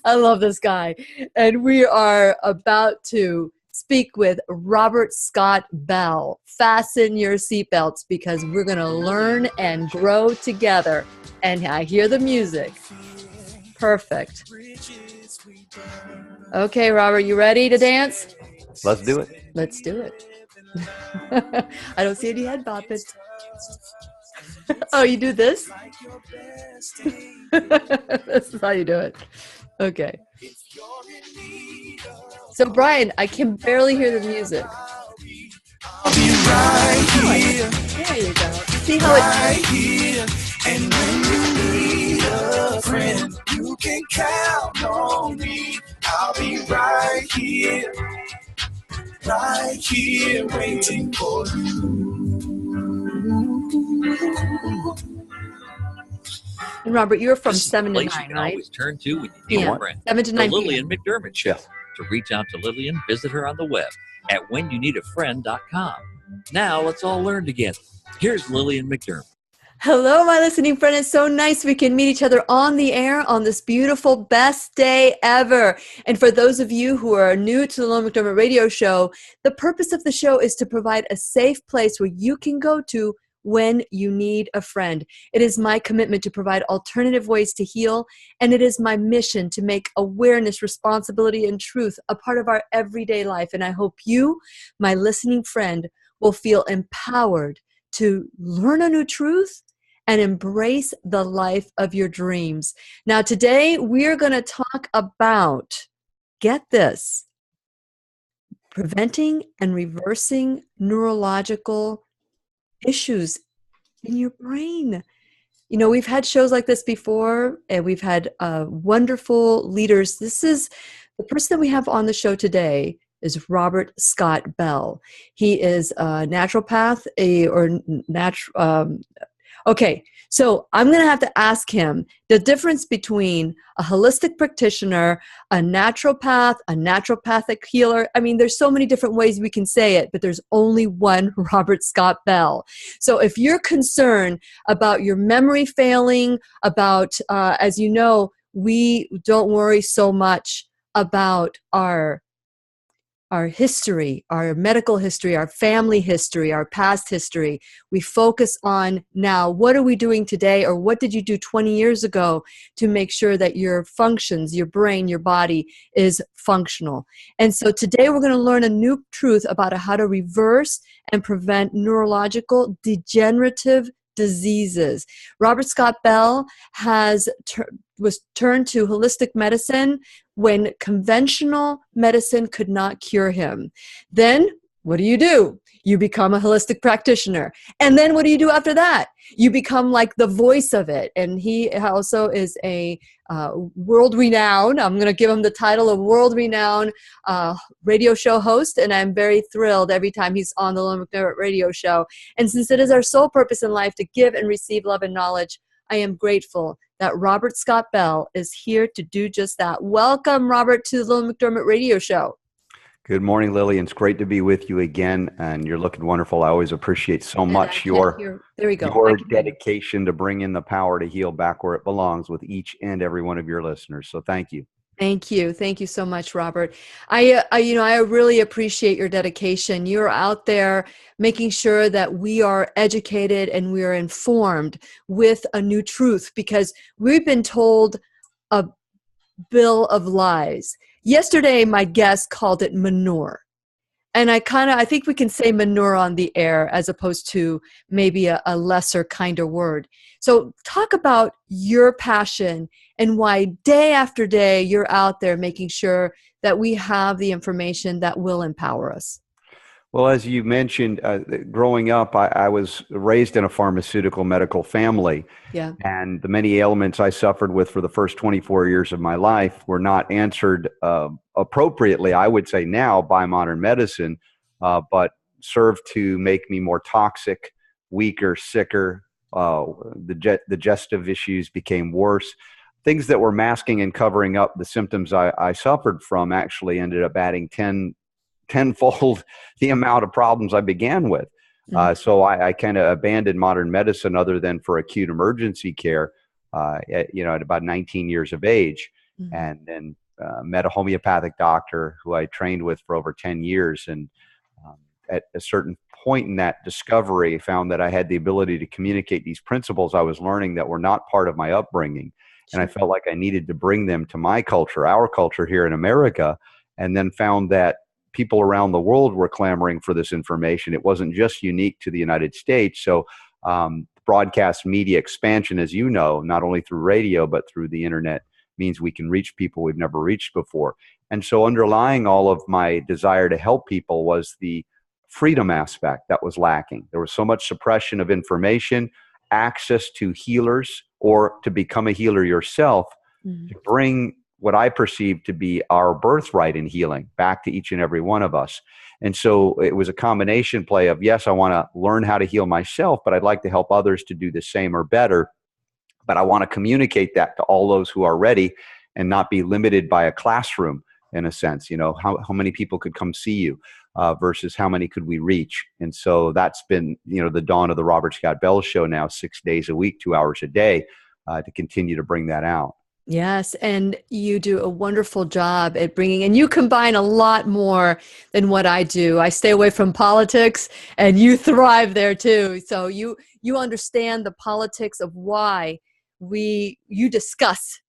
I love this guy. And we are about to speak with Robert Scott Bell. Fasten your seatbelts because we're going to learn and grow together. And I hear the music. Perfect. Okay, Robert, you ready to dance? Let's do it. Let's do it. I don't see any head bopping. Oh, you do this? This is how you do it. Okay. So, Brian, I can barely hear the music. I'll be right here. There you go. See how Right here. And when you need a friend, you can count on me. I'll be right here, waiting for you. And Robert, you're from This is 7 the to place 9, you can right? always turn to when you need Yeah. a friend. 7 to The 9 Lillian p.m. McDermott Show. To reach out to Lillian, visit her on the web at whenyouneedafriend.com. Now let's all learn together. Here's Lillian McDermott. Hello, my listening friend. It's so nice we can meet each other on the air on this beautiful best day ever. And for those of you who are new to the Lillian McDermott radio show, the purpose of the show is to provide a safe place where you can go to when you need a friend. It is my commitment to provide alternative ways to heal, and it is my mission to make awareness, responsibility, and truth a part of our everyday life. And I hope you, my listening friend, will feel empowered to learn a new truth and embrace the life of your dreams. Now, today we're going to talk about, get this, preventing and reversing neurological issues in your brain. You know, we've had shows like this before, and we've had wonderful leaders. This is the person that we have on the show today is Robert Scott Bell. He is a naturopath, okay, so I'm going to have to ask him the difference between a holistic practitioner, a naturopath, a naturopathic healer. I mean, there's so many different ways we can say it, but there's only one Robert Scott Bell. So if you're concerned about your memory failing, about, as you know, we don't worry so much about our history, our medical history, our family history, our past history. We focus on now, what are we doing today, or what did you do 20 years ago to make sure that your functions, your brain, your body is functional. And so today we're going to learn a new truth about how to reverse and prevent neurological degenerative diseases. Robert Scott Bell was turned to holistic medicine when conventional medicine could not cure him. Then what do? You become a holistic practitioner. And then what do you do after that? You become like the voice of it. And he also is a world-renowned, I'm going to give him the title of world-renowned radio show host. And I'm very thrilled every time he's on the Lillian McDermott radio show. And since it is our sole purpose in life to give and receive love and knowledge, I am grateful that Robert Scott Bell is here to do just that. Welcome, Robert, to the Lillian McDermott radio show. Good morning, Lillian. It's great to be with you again, and you're looking wonderful. I always appreciate so much your dedication to bring in the power to heal back where it belongs with each and every one of your listeners. So thank you. Thank you. Thank you so much, Robert. I really appreciate your dedication. You're out there making sure that we are educated and we are informed with a new truth, because we've been told a bill of lies. Yesterday, my guest called it manure. And I think we can say manure on the air as opposed to maybe a lesser kinder word. So talk about your passion and why day after day you're out there making sure that we have the information that will empower us. Well, as you mentioned, growing up, I was raised in a pharmaceutical medical family. Yeah. And the many ailments I suffered with for the first 24 years of my life were not answered appropriately, I would say now, by modern medicine, but served to make me more toxic, weaker, sicker. The digestive issues became worse. Things that were masking and covering up the symptoms I suffered from actually ended up adding tenfold the amount of problems I began with. So I kind of abandoned modern medicine other than for acute emergency care, at about 19 years of age. and then met a homeopathic doctor who I trained with for over 10 years. And at a certain point in that discovery, found that I had the ability to communicate these principles I was learning that were not part of my upbringing. And I felt like I needed to bring them to my culture, our culture here in America, and then found that people around the world were clamoring for this information. It wasn't just unique to the United States. So broadcast media expansion, as you know, not only through radio, but through the internet, means we can reach people we've never reached before. And so underlying all of my desire to help people was the freedom aspect that was lacking. There was so much suppression of information, access to healers, or to become a healer yourself, to bring what I perceive to be our birthright in healing back to each and every one of us. And so it was a combination play of, yes, I want to learn how to heal myself, but I'd like to help others to do the same or better. But I want to communicate that to all those who are ready and not be limited by a classroom, in a sense. You know, how many people could come see you versus how many could we reach? And so that's been, you know, the dawn of the Robert Scott Bell Show now, 6 days a week, 2 hours a day, to continue to bring that out. Yes, and you do a wonderful job at bringing, and you combine a lot more than what I do. I stay away from politics, and you thrive there too. So you understand the politics of why you discuss,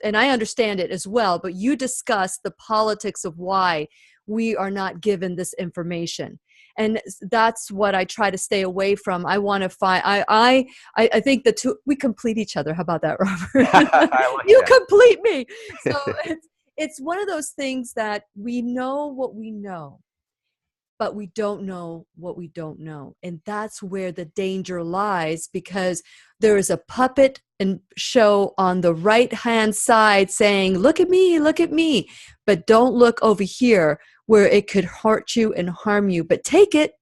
and I understand it as well, but you discuss the politics of why we are not given this information. And that's what I try to stay away from. I want to find, I think the two, we complete each other. How about that, Robert? You complete me. So it's one of those things that we know what we know, but we don't know what we don't know. And that's where the danger lies, because there is a puppet and show on the right-hand side saying, look at me, but don't look over here where it could hurt you and harm you, but take it,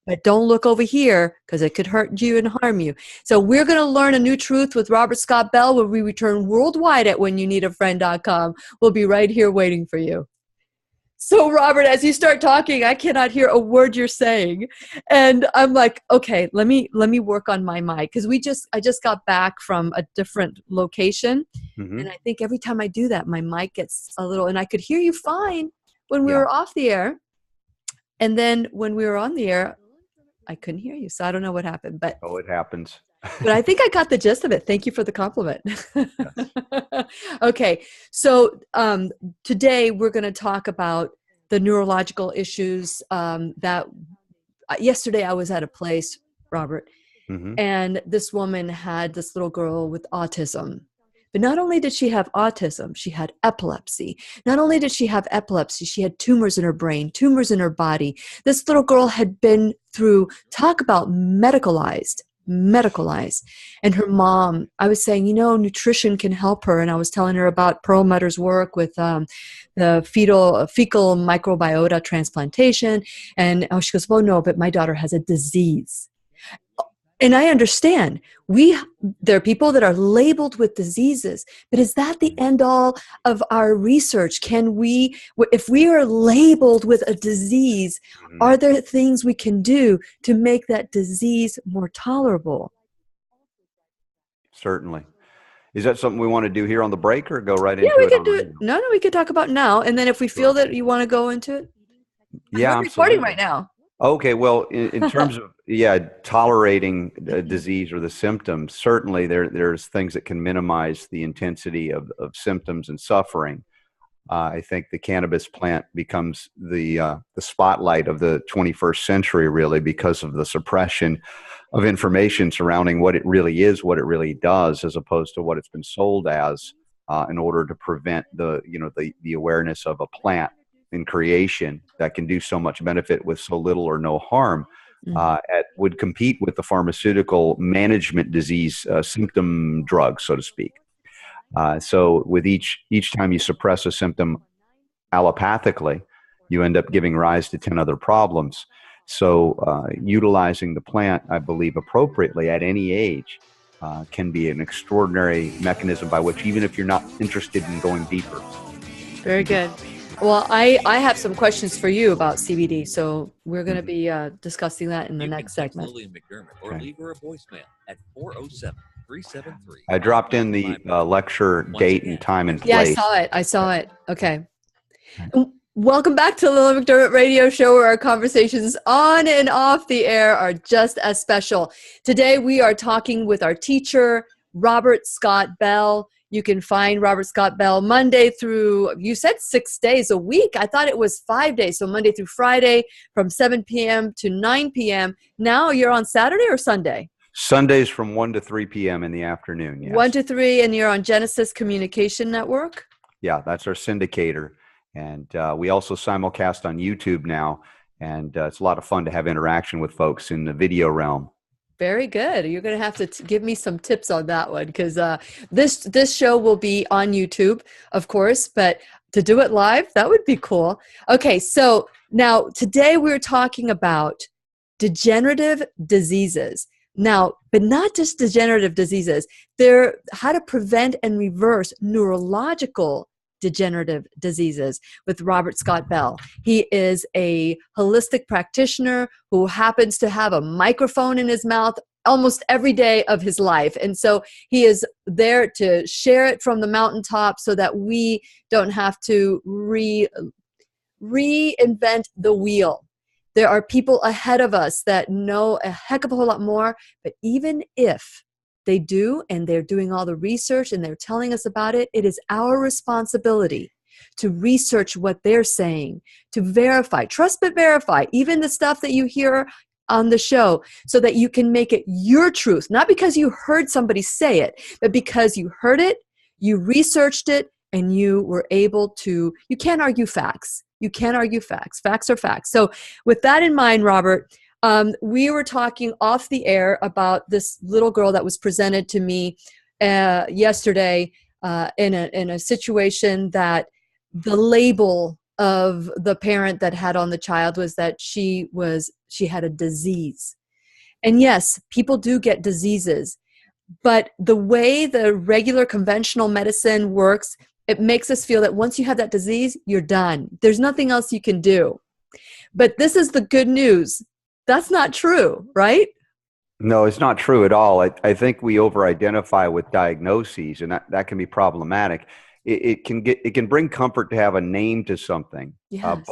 but don't look over here because it could hurt you and harm you. So we're going to learn a new truth with Robert Scott Bell when we return worldwide at whenyouneedafriend.com. We'll be right here waiting for you. So Robert, as you start talking, I cannot hear a word you're saying. And I'm like, okay, let me work on my mic, because I just got back from a different location. And I think every time I do that, my mic gets a little, and I could hear you fine when we were off the air. And then when we were on the air, I couldn't hear you. So I don't know what happened, but it happens. But I think I got the gist of it. Thank you for the compliment. Okay. So today we're going to talk about the neurological issues that yesterday I was at a place, Robert, and this woman had this little girl with autism. But not only did she have autism, she had epilepsy. Not only did she have epilepsy, she had tumors in her brain, tumors in her body. This little girl had been through, talk about medicalized. And her mom, I was saying, nutrition can help her. And I was telling her about Perlmutter's work with the fecal microbiota transplantation. And she goes, well, no, but my daughter has a disease. And I understand there are people that are labeled with diseases, but is that the end all of our research? Can we, if we are labeled with a disease, are there things we can do to make that disease more tolerable? Certainly. Is that something we want to do here on the break, or go right into it? Yeah, we can do it. No, we can talk about now. And then if we feel that you want to go into it. Yeah, I'm recording right now. Okay, well, in terms of tolerating the disease or the symptoms, certainly there's things that can minimize the intensity of symptoms and suffering. I think the cannabis plant becomes the spotlight of the 21st century, really, because of the suppression of information surrounding what it really is, what it really does, as opposed to what it's been sold as, in order to prevent the awareness of a plant in creation that can do so much benefit with so little or no harm. Would compete with the pharmaceutical management disease symptom drugs, so to speak. So with each time you suppress a symptom allopathically, you end up giving rise to 10 other problems. So utilizing the plant, I believe, appropriately at any age can be an extraordinary mechanism by which, even if you're not interested in going deeper. Very good. Well, I have some questions for you about CBD, so we're going to be discussing that in the next segment. Lillian McDermott, or leave her a voicemail at 373. I dropped in the lecture date and time and place. Yeah, I saw it. Okay. Welcome back to the Lillian McDermott radio show, where our conversations on and off the air are just as special. Today, we are talking with our teacher, Robert Scott Bell. You can find Robert Scott Bell Monday through, you said 6 days a week. I thought it was 5 days. So Monday through Friday from 7 p.m. to 9 p.m. Now you're on Saturday or Sunday? Sundays from 1 to 3 p.m. in the afternoon. Yes. 1 to 3, and you're on Genesis Communication Network? Yeah, that's our syndicator. And we also simulcast on YouTube now. And it's a lot of fun to have interaction with folks in the video realm. Very good. You're going to have to give me some tips on that one, because this show will be on YouTube, of course, but to do it live, that would be cool. Okay, so now today we're talking about degenerative diseases. Now, but not just degenerative diseases. They're how to prevent and reverse neurological degenerative diseases with Robert Scott Bell. He is a holistic practitioner who happens to have a microphone in his mouth almost every day of his life. And so he is there to share it from the mountaintop so that we don't have to reinvent the wheel. There are people ahead of us that know a heck of a whole lot more, but even if they do, and they're doing all the research and they're telling us about it, it is our responsibility to research what they're saying, to verify, trust but verify, even the stuff that you hear on the show, so that you can make it your truth, not because you heard somebody say it, but because you heard it, you researched it, and you were able to, you can't argue facts. You can't argue facts. Facts are facts. So with that in mind, Robert, we were talking off the air about this little girl that was presented to me yesterday in a situation that the label of the parent that had on the child was that she had a disease. And yes, people do get diseases, but the way the regular conventional medicine works, it makes us feel that once you have that disease, you're done. There's nothing else you can do. But this is the good news. That's not true, right? No, it's not true at all. I think we over-identify with diagnoses, and that can be problematic. It can bring comfort to have a name to something, Yes.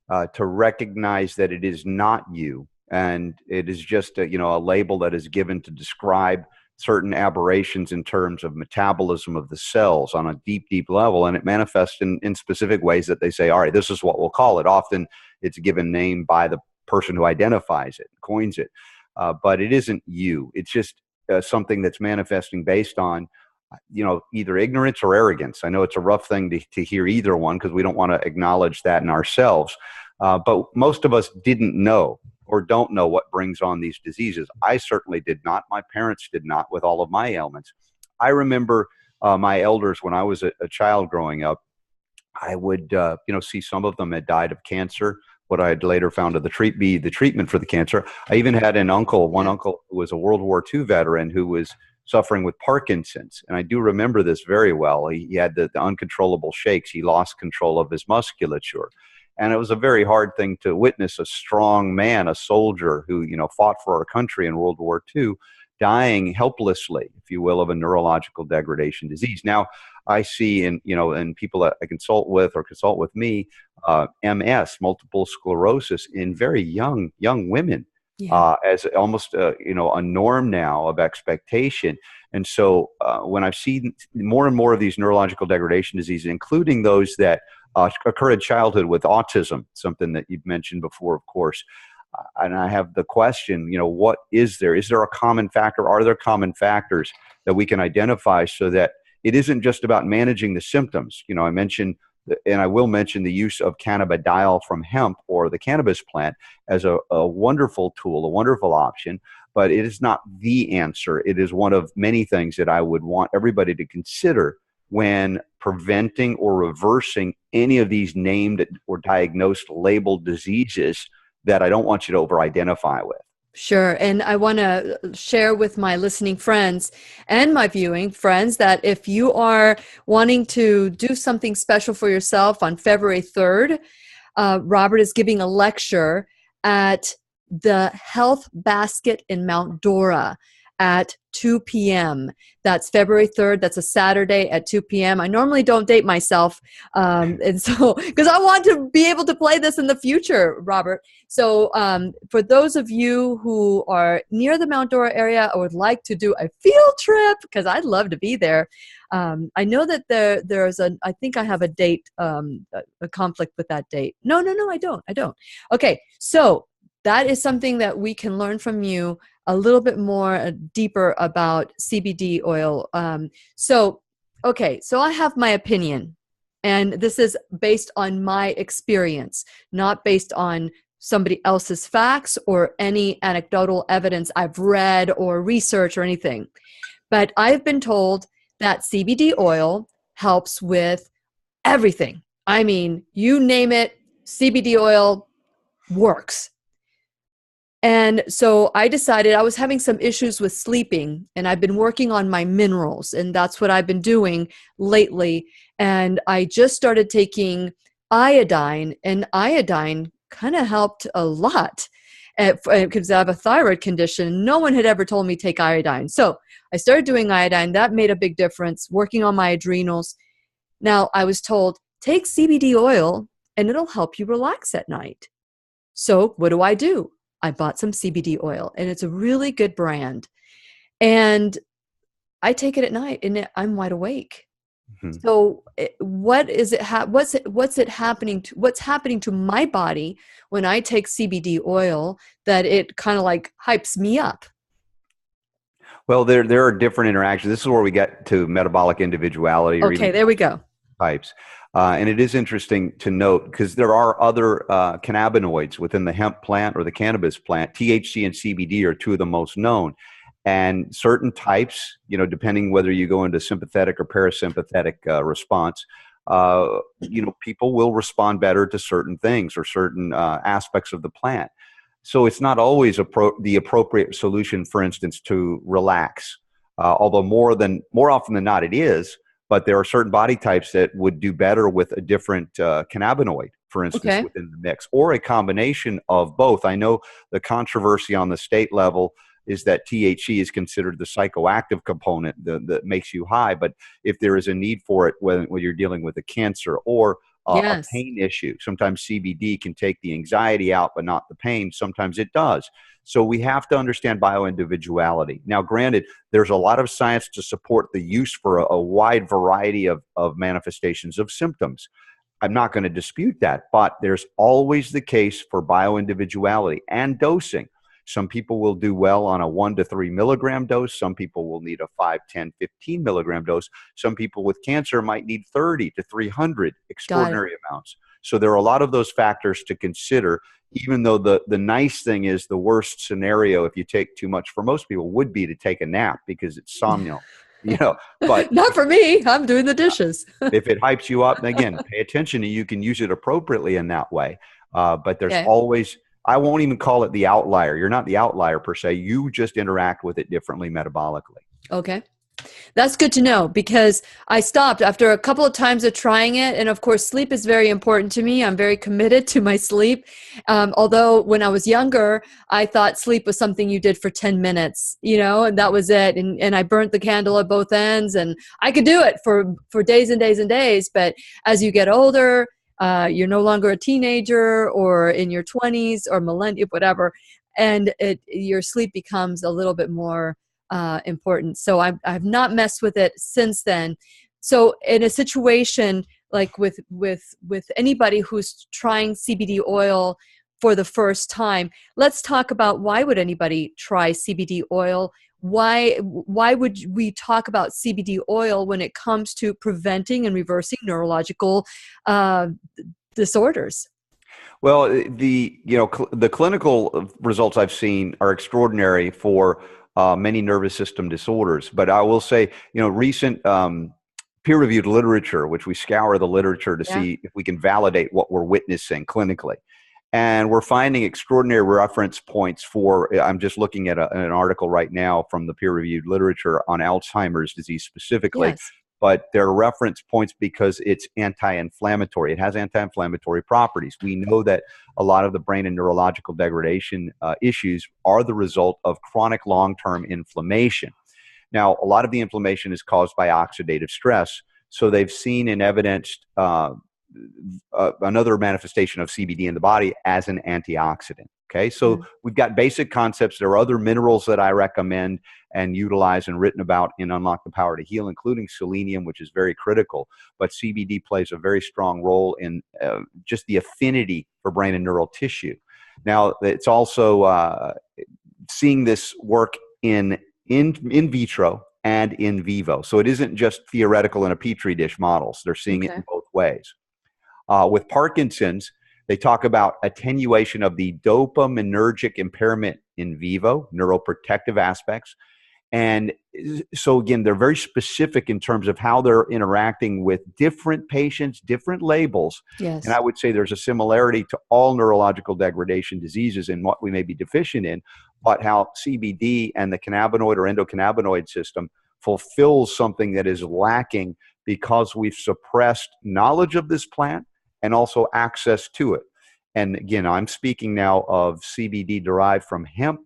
but to recognize that it is not you, and it is just a label that is given to describe certain aberrations in terms of metabolism of the cells on a deep, deep level, and it manifests in specific ways that they say, all right, this is what we'll call it. Often it's a given name by the person who identifies it, coins it, but it isn't you. It's just something that's manifesting based on, either ignorance or arrogance. I know it's a rough thing to hear either one, because we don't want to acknowledge that in ourselves, but most of us didn't know or don't know what brings on these diseases. I certainly did not. My parents did not, with all of my ailments. I remember my elders when I was a child growing up. I would see some of them had died of cancer, what I had later found to be the treatment for the cancer. I even had one uncle who was a World War II veteran who was suffering with Parkinson's. And I do remember this very well. He had the uncontrollable shakes. He lost control of his musculature. And it was a very hard thing to witness, a strong man, a soldier who, fought for our country in World War II, dying helplessly, if you will, of a neurological degradation disease. Now, I see in people that I consult with or consult with me, MS, multiple sclerosis, in very young women, as almost a norm now of expectation. And so when I've seen more and more of these neurological degradation diseases, including those that occur in childhood with autism, something that you've mentioned before, of course, and I have the question, what is there? Is there a common factor? Are there common factors that we can identify so that it isn't just about managing the symptoms? I mentioned, and I will mention, the use of cannabidiol from hemp or the cannabis plant as a wonderful tool, a wonderful option, but it is not the answer. It is one of many things that I would want everybody to consider when preventing or reversing any of these named or diagnosed labeled diseases that I don't want you to over-identify with. Sure. And I want to share with my listening friends and my viewing friends that if you are wanting to do something special for yourself on February 3rd, Robert is giving a lecture at the Health Basket in Mount Dora. at 2 p.m. That's February 3rd. That's a Saturday at 2 p.m. I normally don't date myself. And so, because I want to be able to play this in the future, Robert. So for those of you who are near the Mount Dora area or would like to do a field trip, because I'd love to be there. I know that there's I think I have a date, a conflict with that date. No, I don't. Okay, so that is something that we can learn from you a little bit more deeper about CBD oil. So I have my opinion, and this is based on my experience, not based on somebody else's facts or any anecdotal evidence I've read or researched or anything. But I've been told that CBD oil helps with everything. I mean, you name it, CBD oil works. And so I decided I was having some issues with sleeping, and I've been working on my minerals, and that's what I've been doing lately. And I just started taking iodine, and iodine kind of helped a lot because I have a thyroid condition. No one had ever told me take iodine. So I started doing iodine. That made a big difference, working on my adrenals. Now I was told, take CBD oil and it'll help you relax at night. So what do? I bought some CBD oil, and it's a really good brand. And I take it at night and I'm wide awake. Mm-hmm. So what's happening to my body when I take CBD oil that it kind of like hypes me up? Well, there are different interactions. This is where we get to metabolic individuality. Or okay, there we go. Types. And it is interesting to note because there are other cannabinoids within the hemp plant or the cannabis plant. THC and CBD are two of the most known. And certain types, depending whether you go into sympathetic or parasympathetic response, people will respond better to certain things or certain aspects of the plant. So it's not always the appropriate solution, for instance, to relax. Although more often than not it is. But there are certain body types that would do better with a different cannabinoid, for instance, within the mix, or a combination of both. I know the controversy on the state level is that THC is considered the psychoactive component that makes you high. But if there is a need for it when you're dealing with a cancer or a pain issue, sometimes CBD can take the anxiety out, but not the pain. Sometimes it does. So we have to understand bioindividuality. Now, granted, there's a lot of science to support the use for a wide variety of manifestations of symptoms. I'm not going to dispute that, but there's always the case for bioindividuality and dosing. Some people will do well on a 1 to 3 milligram dose. Some people will need a 5, 10, 15 milligram dose. Some people with cancer might need 30 to 300 extraordinary amounts. So there are a lot of those factors to consider, even though the nice thing is the worst scenario if you take too much for most people would be to take a nap because it's somnolent. But not for me. I'm doing the dishes. If it hypes you up, again, pay attention and you can use it appropriately in that way. But there's always, I won't even call it the outlier. You're not the outlier per se. You just interact with it differently metabolically. Okay. That's good to know because I stopped after a couple of times of trying it. And of course, sleep is very important to me. I'm very committed to my sleep. Although when I was younger, I thought sleep was something you did for 10 minutes, and that was it. And I burnt the candle at both ends and I could do it for days and days and days. But as you get older, you're no longer a teenager or in your 20s or millennial, whatever. And your sleep becomes a little bit more important. So I've not messed with it since then. So in a situation like with anybody who's trying CBD oil for the first time, let's talk about why would anybody try CBD oil? Why would we talk about CBD oil when it comes to preventing and reversing neurological disorders? Well, the clinical results I've seen are extraordinary for many nervous system disorders. But I will say, recent peer-reviewed literature, which we scour the literature to see if we can validate what we're witnessing clinically. And we're finding extraordinary reference points for, I'm just looking at an article right now from the peer-reviewed literature on Alzheimer's disease specifically. Yes. but they're reference points because it's anti-inflammatory. It has anti-inflammatory properties. We know that a lot of the brain and neurological degradation issues are the result of chronic long-term inflammation. Now, a lot of the inflammation is caused by oxidative stress. So they've seen and evidenced another manifestation of CBD in the body as an antioxidant. Okay, so we've got basic concepts. There are other minerals that I recommend and utilize and written about in Unlock the Power to Heal, including selenium, which is very critical. But CBD plays a very strong role in just the affinity for brain and neural tissue. Now, it's also seeing this work in vitro and in vivo. So it isn't just theoretical in a petri dish models. They're seeing it in both ways. With Parkinson's, they talk about attenuation of the dopaminergic impairment in vivo, neuroprotective aspects. And so again, they're very specific in terms of how they're interacting with different patients, different labels. Yes. And I would say there's a similarity to all neurological degradation diseases in what we may be deficient in, but how CBD and the cannabinoid or endocannabinoid system fulfills something that is lacking because we've suppressed knowledge of this plant and also access to it. And again, I'm speaking now of CBD derived from hemp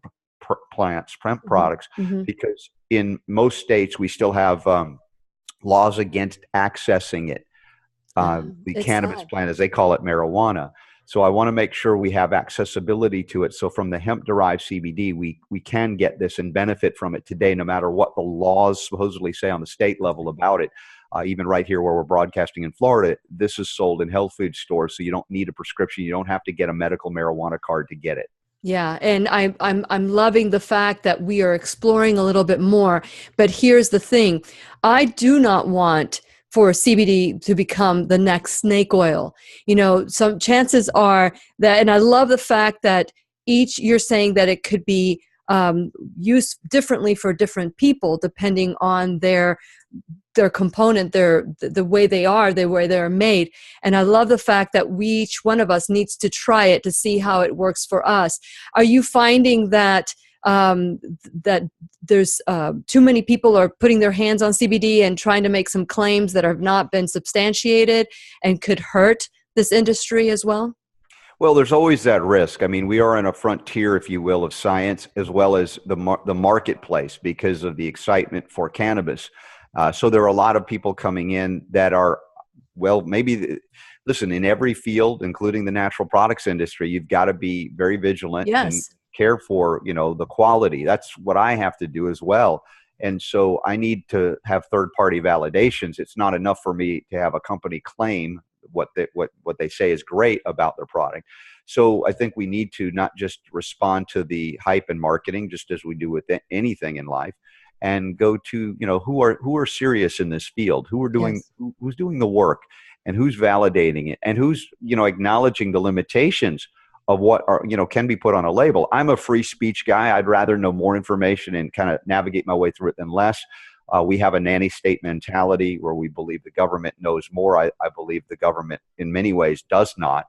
plants, hemp products, because in most states we still have laws against accessing it. The cannabis plant, as they call it, marijuana. So I want to make sure we have accessibility to it. So from the hemp-derived CBD, we can get this and benefit from it today, no matter what the laws supposedly say on the state level about it. Even right here where we're broadcasting in Florida, this is sold in health food stores, so you don't need a prescription. You don't have to get a medical marijuana card to get it. Yeah, and I'm loving the fact that we are exploring a little bit more. But here's the thing: I do not want for CBD to become the next snake oil. You know, some chances are that, and I love the fact that you're saying that it could be used differently for different people depending on their component, the way they are, the way they're made. And I love the fact that each one of us needs to try it to see how it works for us. Are you finding that that there's too many people are putting their hands on CBD and trying to make some claims that have not been substantiated and could hurt this industry as well? Well, there's always that risk. I mean, we are in a frontier, if you will, of science as well as the marketplace because of the excitement for cannabis. So there are a lot of people coming in that are, well, listen, in every field, including the natural products industry, you've got to be very vigilant and care for, the quality. That's what I have to do as well. And so I need to have third-party validations. It's not enough for me to have a company claim what they say is great about their product. So I think we need to not just respond to the hype and marketing, just as we do with anything in life, and go to who are serious in this field, who's doing the work, and who's validating it, and who's acknowledging the limitations of what are can be put on a label. I'm a free speech guy. I'd rather know more information and kind of navigate my way through it than less. We have a nanny state mentality where we believe the government knows more. I believe the government in many ways does not,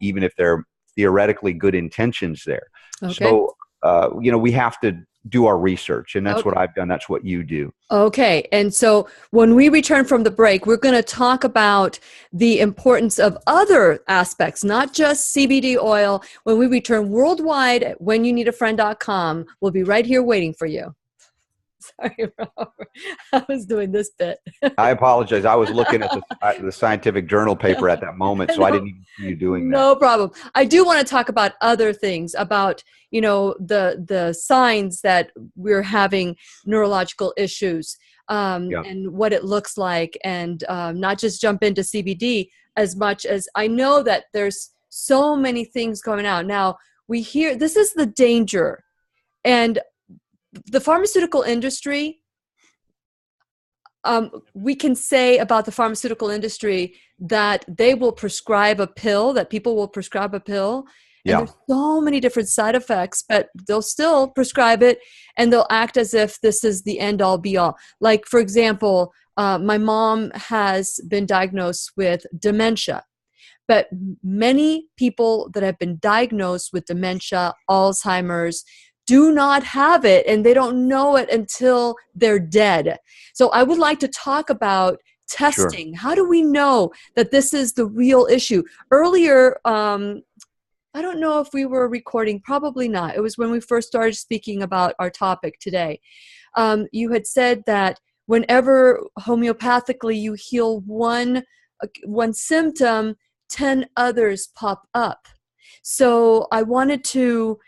even if there are theoretically good intentions there. Okay. So, we have to do our research, and that's what I've done. That's what you do. Okay. And so when we return from the break, we're going to talk about the importance of other aspects, not just CBD oil. When we return worldwide at whenyouneedafriend.com, we'll be right here waiting for you. Sorry, Robert. I was doing this bit. I apologize. I was looking at the scientific journal paper at that moment, so I didn't even see you doing that. No problem. I do want to talk about other things, about the signs that we're having neurological issues and what it looks like, and not just jump into CBD as much as I know that there's so many things going out. Now, we hear this is the danger, and the pharmaceutical industry, we can say about the pharmaceutical industry that they will prescribe a pill, that people will prescribe a pill. And there's so many different side effects, but they'll still prescribe it, and they'll act as if this is the end all be all. Like, for example, my mom has been diagnosed with dementia. But many people that have been diagnosed with dementia, Alzheimer's, do not have it, and they don't know it until they're dead. So I would like to talk about testing. How do we know that this is the real issue? Earlier, I don't know if we were recording, probably not. It was when we first started speaking about our topic today. You had said that whenever homeopathically you heal one symptom, 10 others pop up. So I wanted to,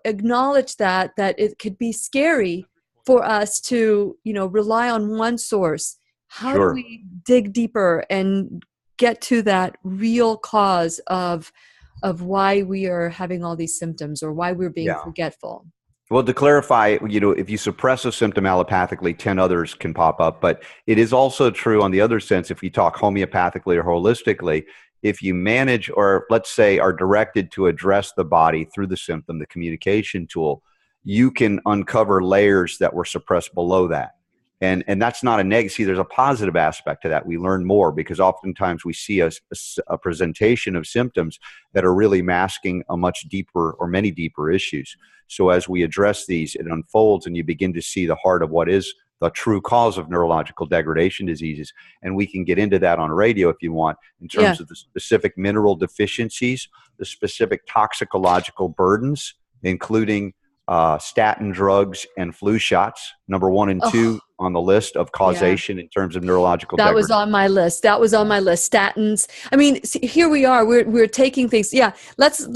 acknowledge that it could be scary for us to, rely on one source. How do we dig deeper and get to that real cause of why we are having all these symptoms, or why we're being forgetful? Well, to clarify, if you suppress a symptom allopathically, 10 others can pop up. But it is also true on the other sense, if we talk homeopathically or holistically, if you manage, or let's say are directed to address the body through the symptom, the communication tool, you can uncover layers that were suppressed below that. And that's not a negative. See, there's a positive aspect to that. We learn more because oftentimes we see a presentation of symptoms that are really masking a much deeper or many deeper issues. So as we address these, it unfolds and you begin to see the heart of what is the true cause of neurological degradation diseases. And we can get into that on radio if you want, in terms of the specific mineral deficiencies, the specific toxicological burdens, including statin drugs and flu shots, number 1 and 2 on the list of causation in terms of neurological degradation. Was on my list. That was on my list. Statins. I mean, see, here we are. We're taking things. Yeah. Let's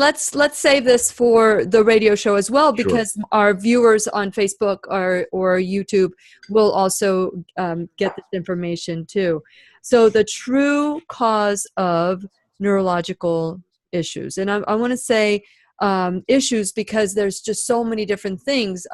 save this for the radio show as well, because our viewers on Facebook or YouTube will also get this information too. So the true cause of neurological issues, and I want to say issues because there's just so many different things.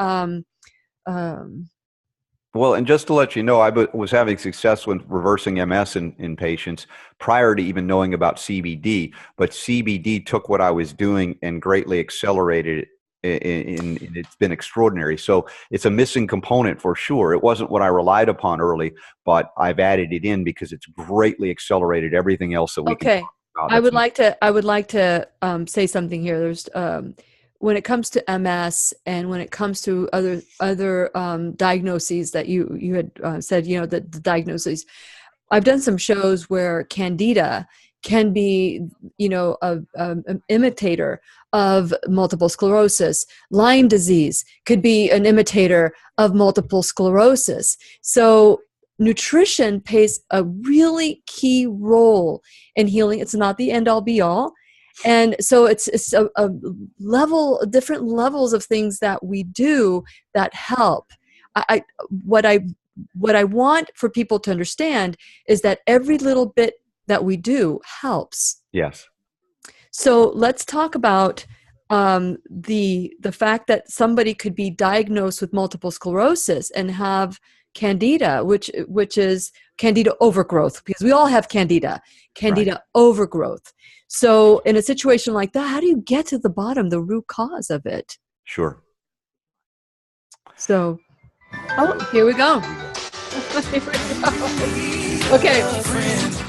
Well, and just to let you know, I was having success with reversing MS in patients prior to even knowing about CBD, but CBD took what I was doing and greatly accelerated it. It's been extraordinary. So it's a missing component for sure. It wasn't what I relied upon early, but I've added it in because it's greatly accelerated everything else that we can talk about. I would like to say something here. There's when it comes to MS and when it comes to other diagnoses that you had said, the diagnoses. I've done some shows where Candida can be, an imitator of multiple sclerosis. Lyme disease could be an imitator of multiple sclerosis. So nutrition plays a really key role in healing. It's not the end all be all. And so it's a different levels of things that we do that help. What I want for people to understand is that every little bit that we do helps. Yes. So let's talk about the fact that somebody could be diagnosed with multiple sclerosis and have Candida, which is Candida overgrowth, because we all have Candida overgrowth. So in a situation like that, how do you get to the bottom, the root cause of it? Sure. So, here we go. Okay.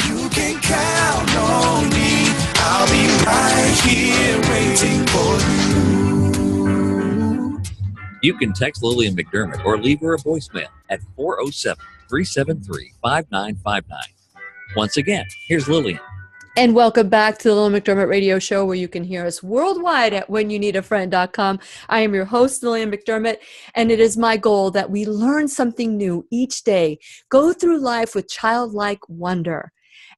You can count on me. I'll be right here waiting for you. You can text Lillian McDermott or leave her a voicemail at 407-373-5959. Once again, here's Lillian. And welcome back to the Lillian McDermott Radio Show, where you can hear us worldwide at whenyouneedafriend.com. I am your host, Lillian McDermott, and it is my goal that we learn something new each day, go through life with childlike wonder.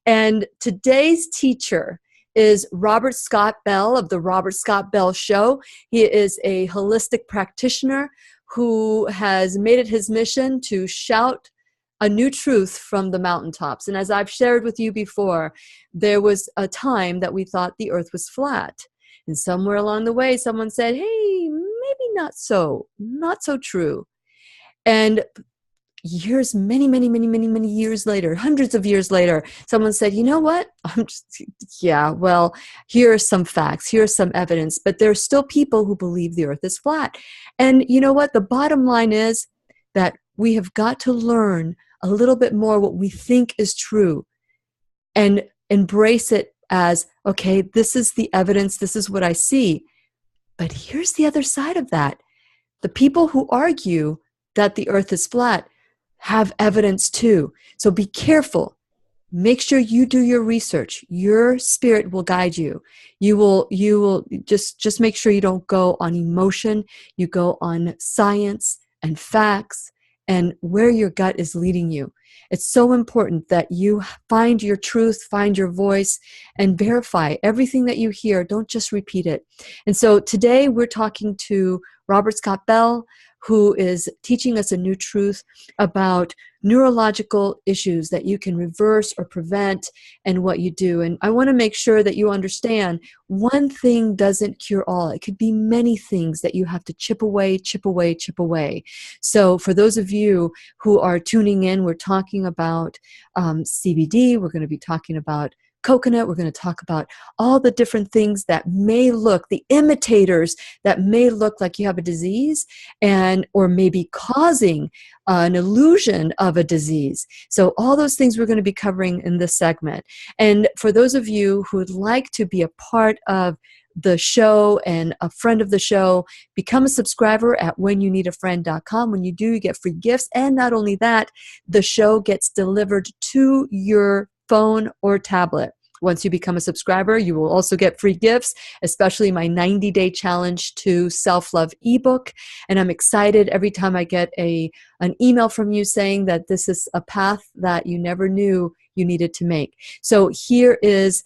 And today's teacher is Robert Scott Bell of the Robert Scott Bell Show. He is a holistic practitioner who has made it his mission to shout a new truth from the mountaintops. And as I've shared with you before, there was a time that we thought the earth was flat. And somewhere along the way, someone said, hey, maybe not so true. And many years later, hundreds of years later, someone said, you know what? Here are some facts, here's some evidence, but there's still people who believe the earth is flat. And you know what? The bottom line is that we have got to learn a little bit more what we think is true and embrace it as, okay, this is the evidence, this is what I see. But here's the other side of that. The people who argue that the earth is flat have evidence too. So be careful. Make sure you do your research. Your spirit will guide you. You will just make sure you don't go on emotion. You go on science and facts and where your gut is leading you. It's so important that you find your truth, find your voice, and verify everything that you hear. Don't just repeat it. And so today we're talking to Robert Scott Bell, who is teaching us a new truth about neurological issues that you can reverse or prevent and what you do. And I want to make sure that you understand one thing doesn't cure all. It could be many things that you have to chip away, chip away, chip away. So for those of you who are tuning in, we're talking about CBD. We're going to be talking about coconut. We're going to talk about all the different things that may look, the imitators that may look like you have a disease and or maybe causing an illusion of a disease. So all those things we're going to be covering in this segment. And for those of you who would like to be a part of the show and a friend of the show, become a subscriber at whenyouneedafriend.com. When you do, you get free gifts. And not only that, the show gets delivered to your phone or tablet. Once you become a subscriber, you will also get free gifts, especially my 90-day challenge to self-love ebook. And I'm excited every time I get an email from you saying that this is a path that you never knew you needed to make. So here is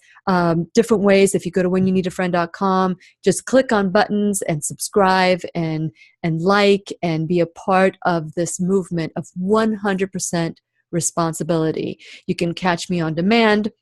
different ways. If you go to whenyouneedafriend.com, just click on buttons and subscribe and like and be a part of this movement of 100% responsibility. You can catch me on demand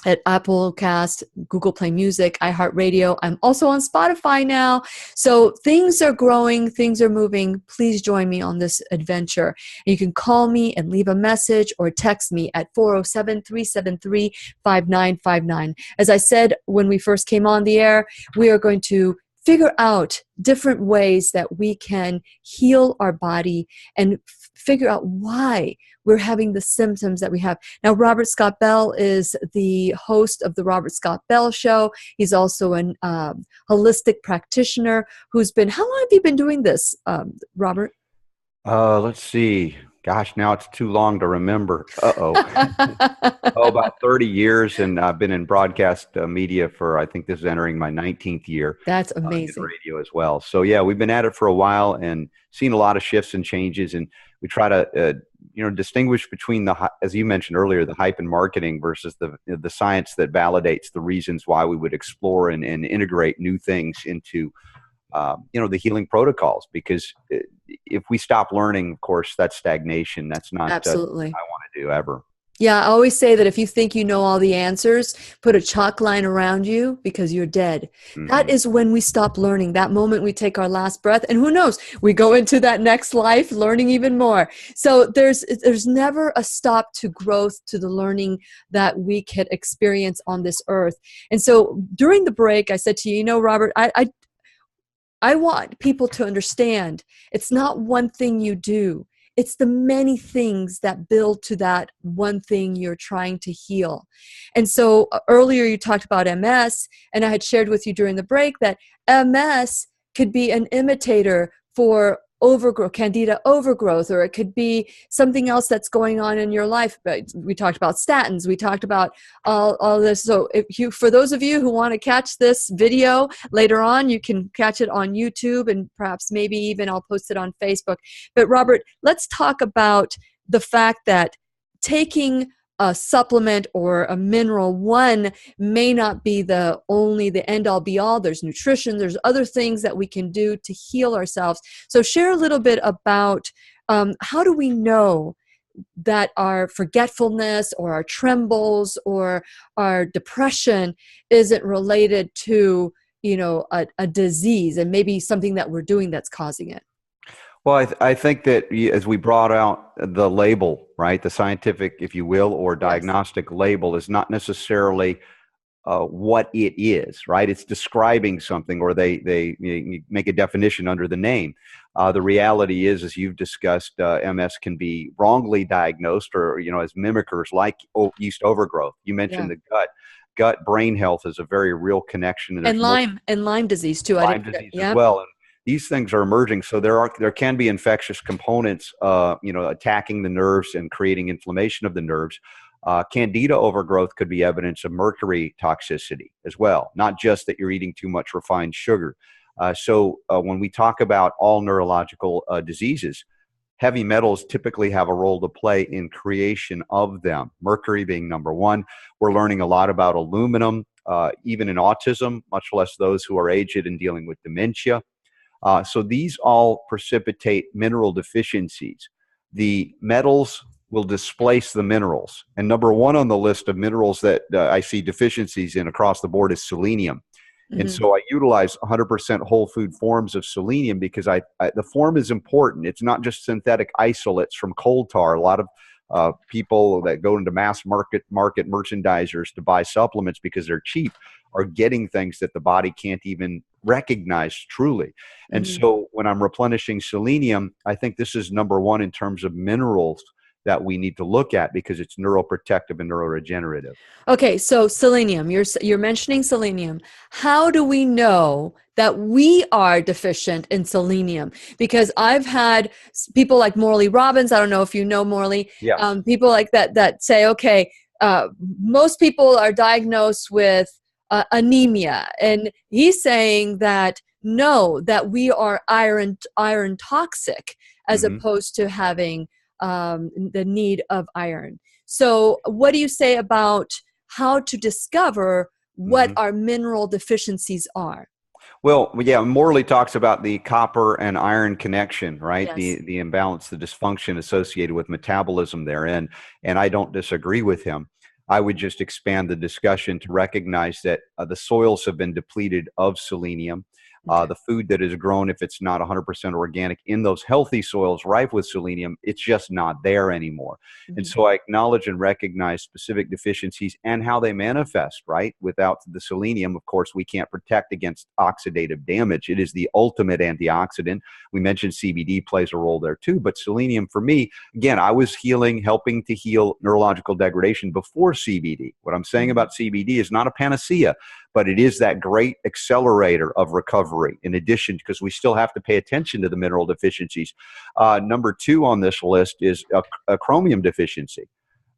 at Apple Cast, Google Play Music, iHeartRadio. I'm also on Spotify now. So things are growing, things are moving. Please join me on this adventure. And you can call me and leave a message or text me at 407-373-5959. As I said when we first came on the air, we are going to figure out different ways that we can heal our body and figure out why we're having the symptoms that we have. Now, Robert Scott Bell is the host of the Robert Scott Bell Show. He's also an holistic practitioner who's been, how long have you been doing this, Robert? Let's see. Gosh, now it's too long to remember. About 30 years, and I've been in broadcast media for, I think this is entering my 19th year. That's amazing. In radio as well. So yeah, we've been at it for a while and seen a lot of shifts and changes, and we try to distinguish between as you mentioned earlier, the hype and marketing versus the science that validates the reasons why we would explore and integrate new things into the healing protocols, because if we stop learning, of course, that's stagnation. That's not absolutely what I want to do ever. Yeah, I always say that if you think you know all the answers, put a chalk line around you because you're dead. Mm-hmm. That is when we stop learning, that moment we take our last breath, and who knows, we go into that next life learning even more. So there's never a stop to growth, to the learning that we can experience on this earth. And so during the break, I said to you, Robert, I want people to understand it's not one thing you do. It's the many things that build to that one thing you're trying to heal. And so earlier you talked about MS, and I had shared with you during the break that MS could be an imitator for overgrowth, candida overgrowth, or it could be something else that's going on in your life. But we talked about statins. We talked about all this. So for those of you who want to catch this video later on, you can catch it on YouTube, and perhaps maybe even I'll post it on Facebook. But Robert, let's talk about the fact that taking a supplement or a mineral, one, may not be the end all be all. There's nutrition, there's other things that we can do to heal ourselves. So share a little bit about how do we know that our forgetfulness or our trembles or our depression isn't related to, a disease and maybe something that we're doing that's causing it? Well, I think that as we brought out the label, right, the scientific, if you will, or diagnostic label is not necessarily what it is, right? It's describing something, or they make a definition under the name. The reality is, as you've discussed, MS can be wrongly diagnosed, or as mimickers like yeast overgrowth. You mentioned the gut brain health is a very real connection, and Lyme disease too. Lyme disease as well. these things are emerging. So there can be infectious components, attacking the nerves and creating inflammation of the nerves. Candida overgrowth could be evidence of mercury toxicity as well, not just that you're eating too much refined sugar. So when we talk about all neurological diseases, heavy metals typically have a role to play in creation of them, mercury being number one. We're learning a lot about aluminum, even in autism, much less those who are aged and dealing with dementia. So these all precipitate mineral deficiencies. The metals will displace the minerals. And number one on the list of minerals that I see deficiencies in across the board is selenium. And so I utilize 100% whole food forms of selenium because the form is important. It's not just synthetic isolates from coal tar. A lot of people that go into mass market merchandisers to buy supplements because they're cheap are getting things that the body can't even recognize truly. And so when I'm replenishing selenium, I think this is number one in terms of minerals that we need to look at because it's neuroprotective and neuroregenerative. Okay, so selenium, you're mentioning selenium. How do we know that we are deficient in selenium? Because I've had people like Morley Robbins, I don't know if you know Morley, Yes. people like that say, okay, most people are diagnosed with anemia, and he's saying that no, that we are iron toxic as opposed to having the need of iron. So what do you say about how to discover what our mineral deficiencies are? Well, yeah, Morley talks about the copper and iron connection, right? Yes. The imbalance, the dysfunction associated with metabolism therein. And I don't disagree with him. I would just expand the discussion to recognize that the soils have been depleted of selenium. The food that is grown, if it's not 100% organic in those healthy soils rife with selenium, it's just not there anymore. And so I acknowledge and recognize specific deficiencies and how they manifest, right? Without the selenium, of course, we can't protect against oxidative damage. It is the ultimate antioxidant. We mentioned CBD plays a role there too, but selenium for me, again, I was helping to heal neurological degradation before CBD. What I'm saying about CBD is not a panacea, but it is that great accelerator of recovery in addition, because we still have to pay attention to the mineral deficiencies. Number two on this list is a chromium deficiency.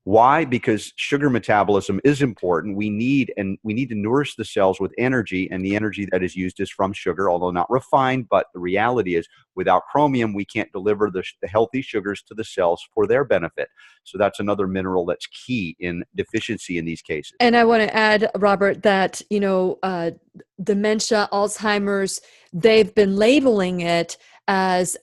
Why? Because sugar metabolism is important. We need to nourish the cells with energy, and the energy that is used is from sugar, although not refined. But the reality is, without chromium, we can't deliver the healthy sugars to the cells for their benefit. So that's another mineral that's key in deficiency in these cases. And I want to add, Robert, that dementia, Alzheimer's, they've been labeling it as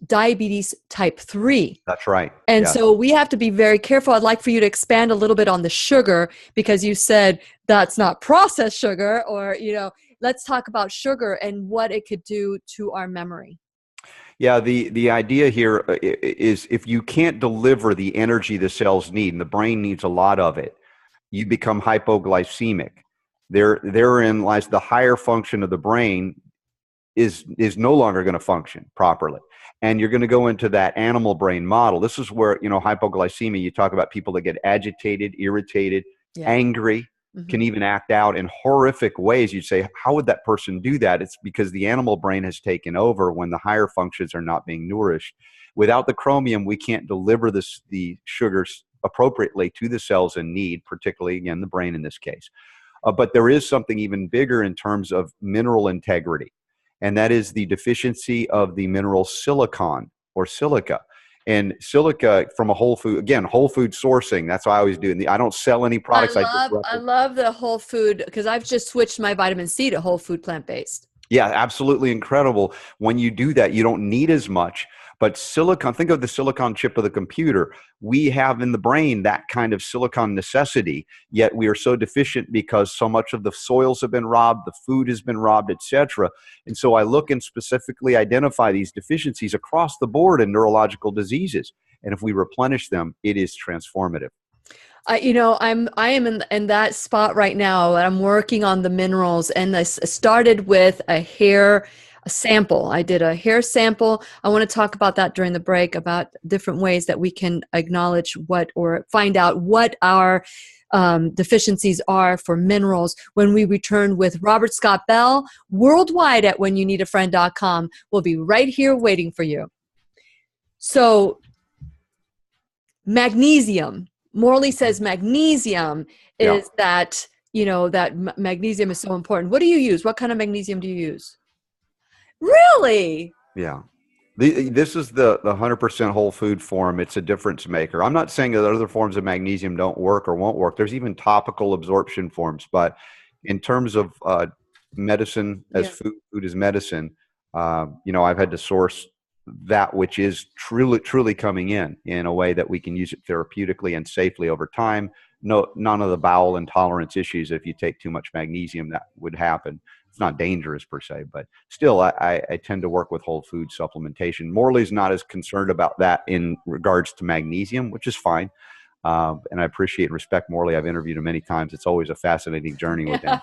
diabetes type 3. That's right. And so we have to be very careful. I'd like for you to expand a little bit on the sugar, because you said that's not processed sugar, or, let's talk about sugar and what it could do to our memory. Yeah, the idea here is if you can't deliver the energy the cells need, and the brain needs a lot of it, you become hypoglycemic. Therein lies the higher function of the brain is no longer going to function properly. And you're going to go into that animal brain model. This is where, hypoglycemia, you talk about people that get agitated, irritated, angry, can even act out in horrific ways. You'd say, how would that person do that? It's because the animal brain has taken over when the higher functions are not being nourished. Without the chromium, we can't deliver the sugars appropriately to the cells in need, particularly, again, the brain in this case. But there is something even bigger in terms of mineral integrity, and that is the deficiency of the mineral silicon or silica. And silica from a whole food sourcing. That's what I always do. I don't sell any products. I love the whole food, because I've just switched my vitamin C to whole food plant-based. Yeah, absolutely incredible. When you do that, you don't need as much. But silicon, think of the silicon chip of the computer. We have in the brain that kind of silicon necessity, yet we are so deficient because so much of the soils have been robbed, the food has been robbed, etc. And so I look and specifically identify these deficiencies across the board in neurological diseases. And if we replenish them, it is transformative. I am in that spot right now. I'm working on the minerals, and I started with a hair sample. I did a hair sample. I want to talk about that during the break, about different ways that we can acknowledge what, or find out what our deficiencies are for minerals when we return with Robert Scott Bell worldwide at whenyounneedafriend.com. We'll be right here waiting for you. So magnesium. Morley says magnesium is that, that magnesium is so important. What do you use? What kind of magnesium do you use? Really? Yeah. This is the 100% whole food form. It's a difference maker. I'm not saying that other forms of magnesium don't work or won't work. There's even topical absorption forms. But in terms of medicine as food as medicine, I've had to source that which is truly coming in a way that we can use it therapeutically and safely over time. None of the bowel intolerance issues. If you take too much magnesium, that would happen. It's not dangerous per se, but still, I tend to work with whole food supplementation. Morley's not as concerned about that in regards to magnesium, which is fine. And I appreciate and respect Morley. I've interviewed him many times. It's always a fascinating journey with him.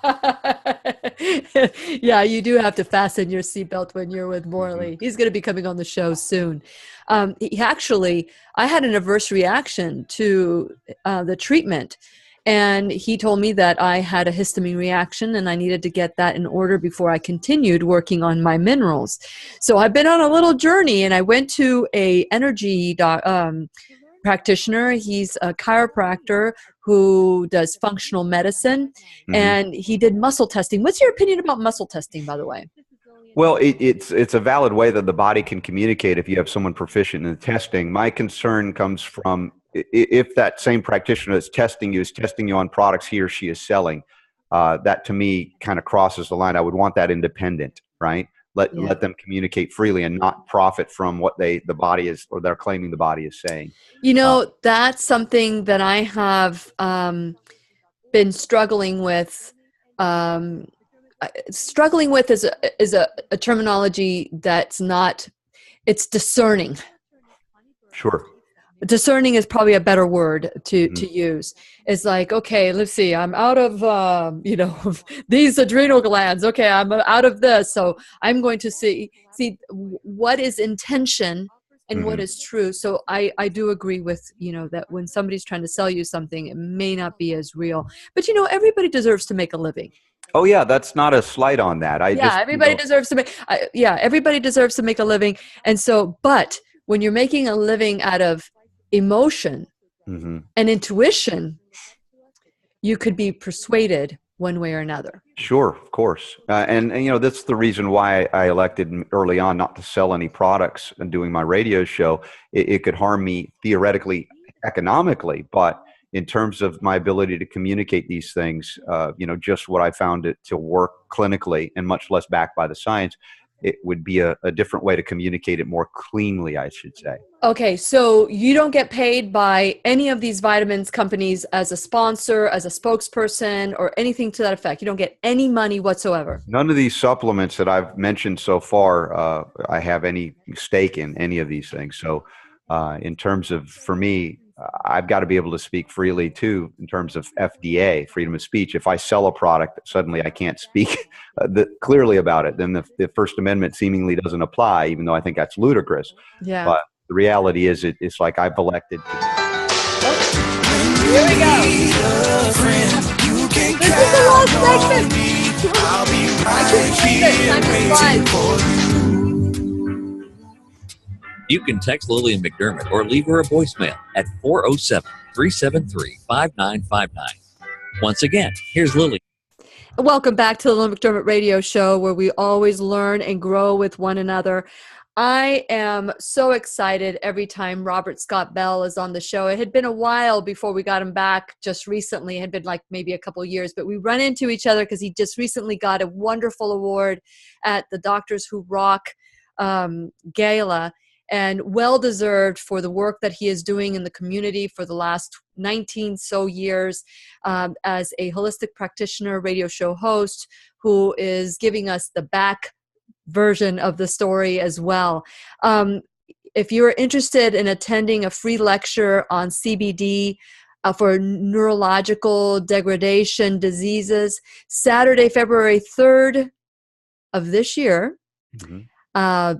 Yeah, you do have to fasten your seatbelt when you're with Morley. Mm-hmm. He's going to be coming on the show soon. I had an adverse reaction to the treatment. And he told me that I had a histamine reaction and I needed to get that in order before I continued working on my minerals. So I've been on a little journey, and I went to a energy practitioner. He's a chiropractor who does functional medicine, and he did muscle testing. What's your opinion about muscle testing, by the way? Well, it's a valid way that the body can communicate if you have someone proficient in the testing. My concern comes from if that same practitioner that's testing you is testing you on products he or she is selling. That to me kind of crosses the line. I would want that independent, right? Let them communicate freely and not profit from what the body is, or they're claiming the body is saying. That's something that I have been struggling with. Struggling with is a terminology that's not, it's discerning. Sure. Discerning is probably a better word to use. It's like, okay, let's see, I'm out of, these adrenal glands. Okay, I'm out of this. So I'm going to see what is intention and what is true. So I do agree with, that when somebody's trying to sell you something, it may not be as real. But, everybody deserves to make a living. Oh yeah, that's not a slight on that. Everybody deserves to make. Everybody deserves to make a living. And so, but when you're making a living out of emotion and intuition, you could be persuaded one way or another. Sure, of course. And that's the reason why I elected early on not to sell any products and doing my radio show. It could harm me theoretically, economically, but in terms of my ability to communicate these things, just what I found it to work clinically and much less backed by the science, it would be a different way to communicate it more cleanly, I should say. Okay, so you don't get paid by any of these vitamins companies as a sponsor, as a spokesperson, or anything to that effect. You don't get any money whatsoever. None of these supplements that I've mentioned so far, I have any stake in any of these things. So in terms of, for me, I've got to be able to speak freely too, in terms of FDA, freedom of speech. If I sell a product that suddenly I can't speak clearly about it, then the First Amendment seemingly doesn't apply, even though I think that's ludicrous. Yeah. But the reality is it's like I've elected to. Here we go. This is the last segment. I can't believe it. You can text Lillian McDermott or leave her a voicemail at 407-373-5959. Once again, here's Lillian. Welcome back to the Lillian McDermott Radio Show, where we always learn and grow with one another. I am so excited every time Robert Scott Bell is on the show. It had been a while before we got him back just recently. It had been like maybe a couple of years, but we run into each other because he just recently got a wonderful award at the Doctors Who Rock Gala. And well-deserved for the work that he is doing in the community for the last 19 so years as a holistic practitioner, radio show host, who is giving us the back version of the story as well. If you're interested in attending a free lecture on CBD for neurological degradation diseases, Saturday, February 3rd of this year,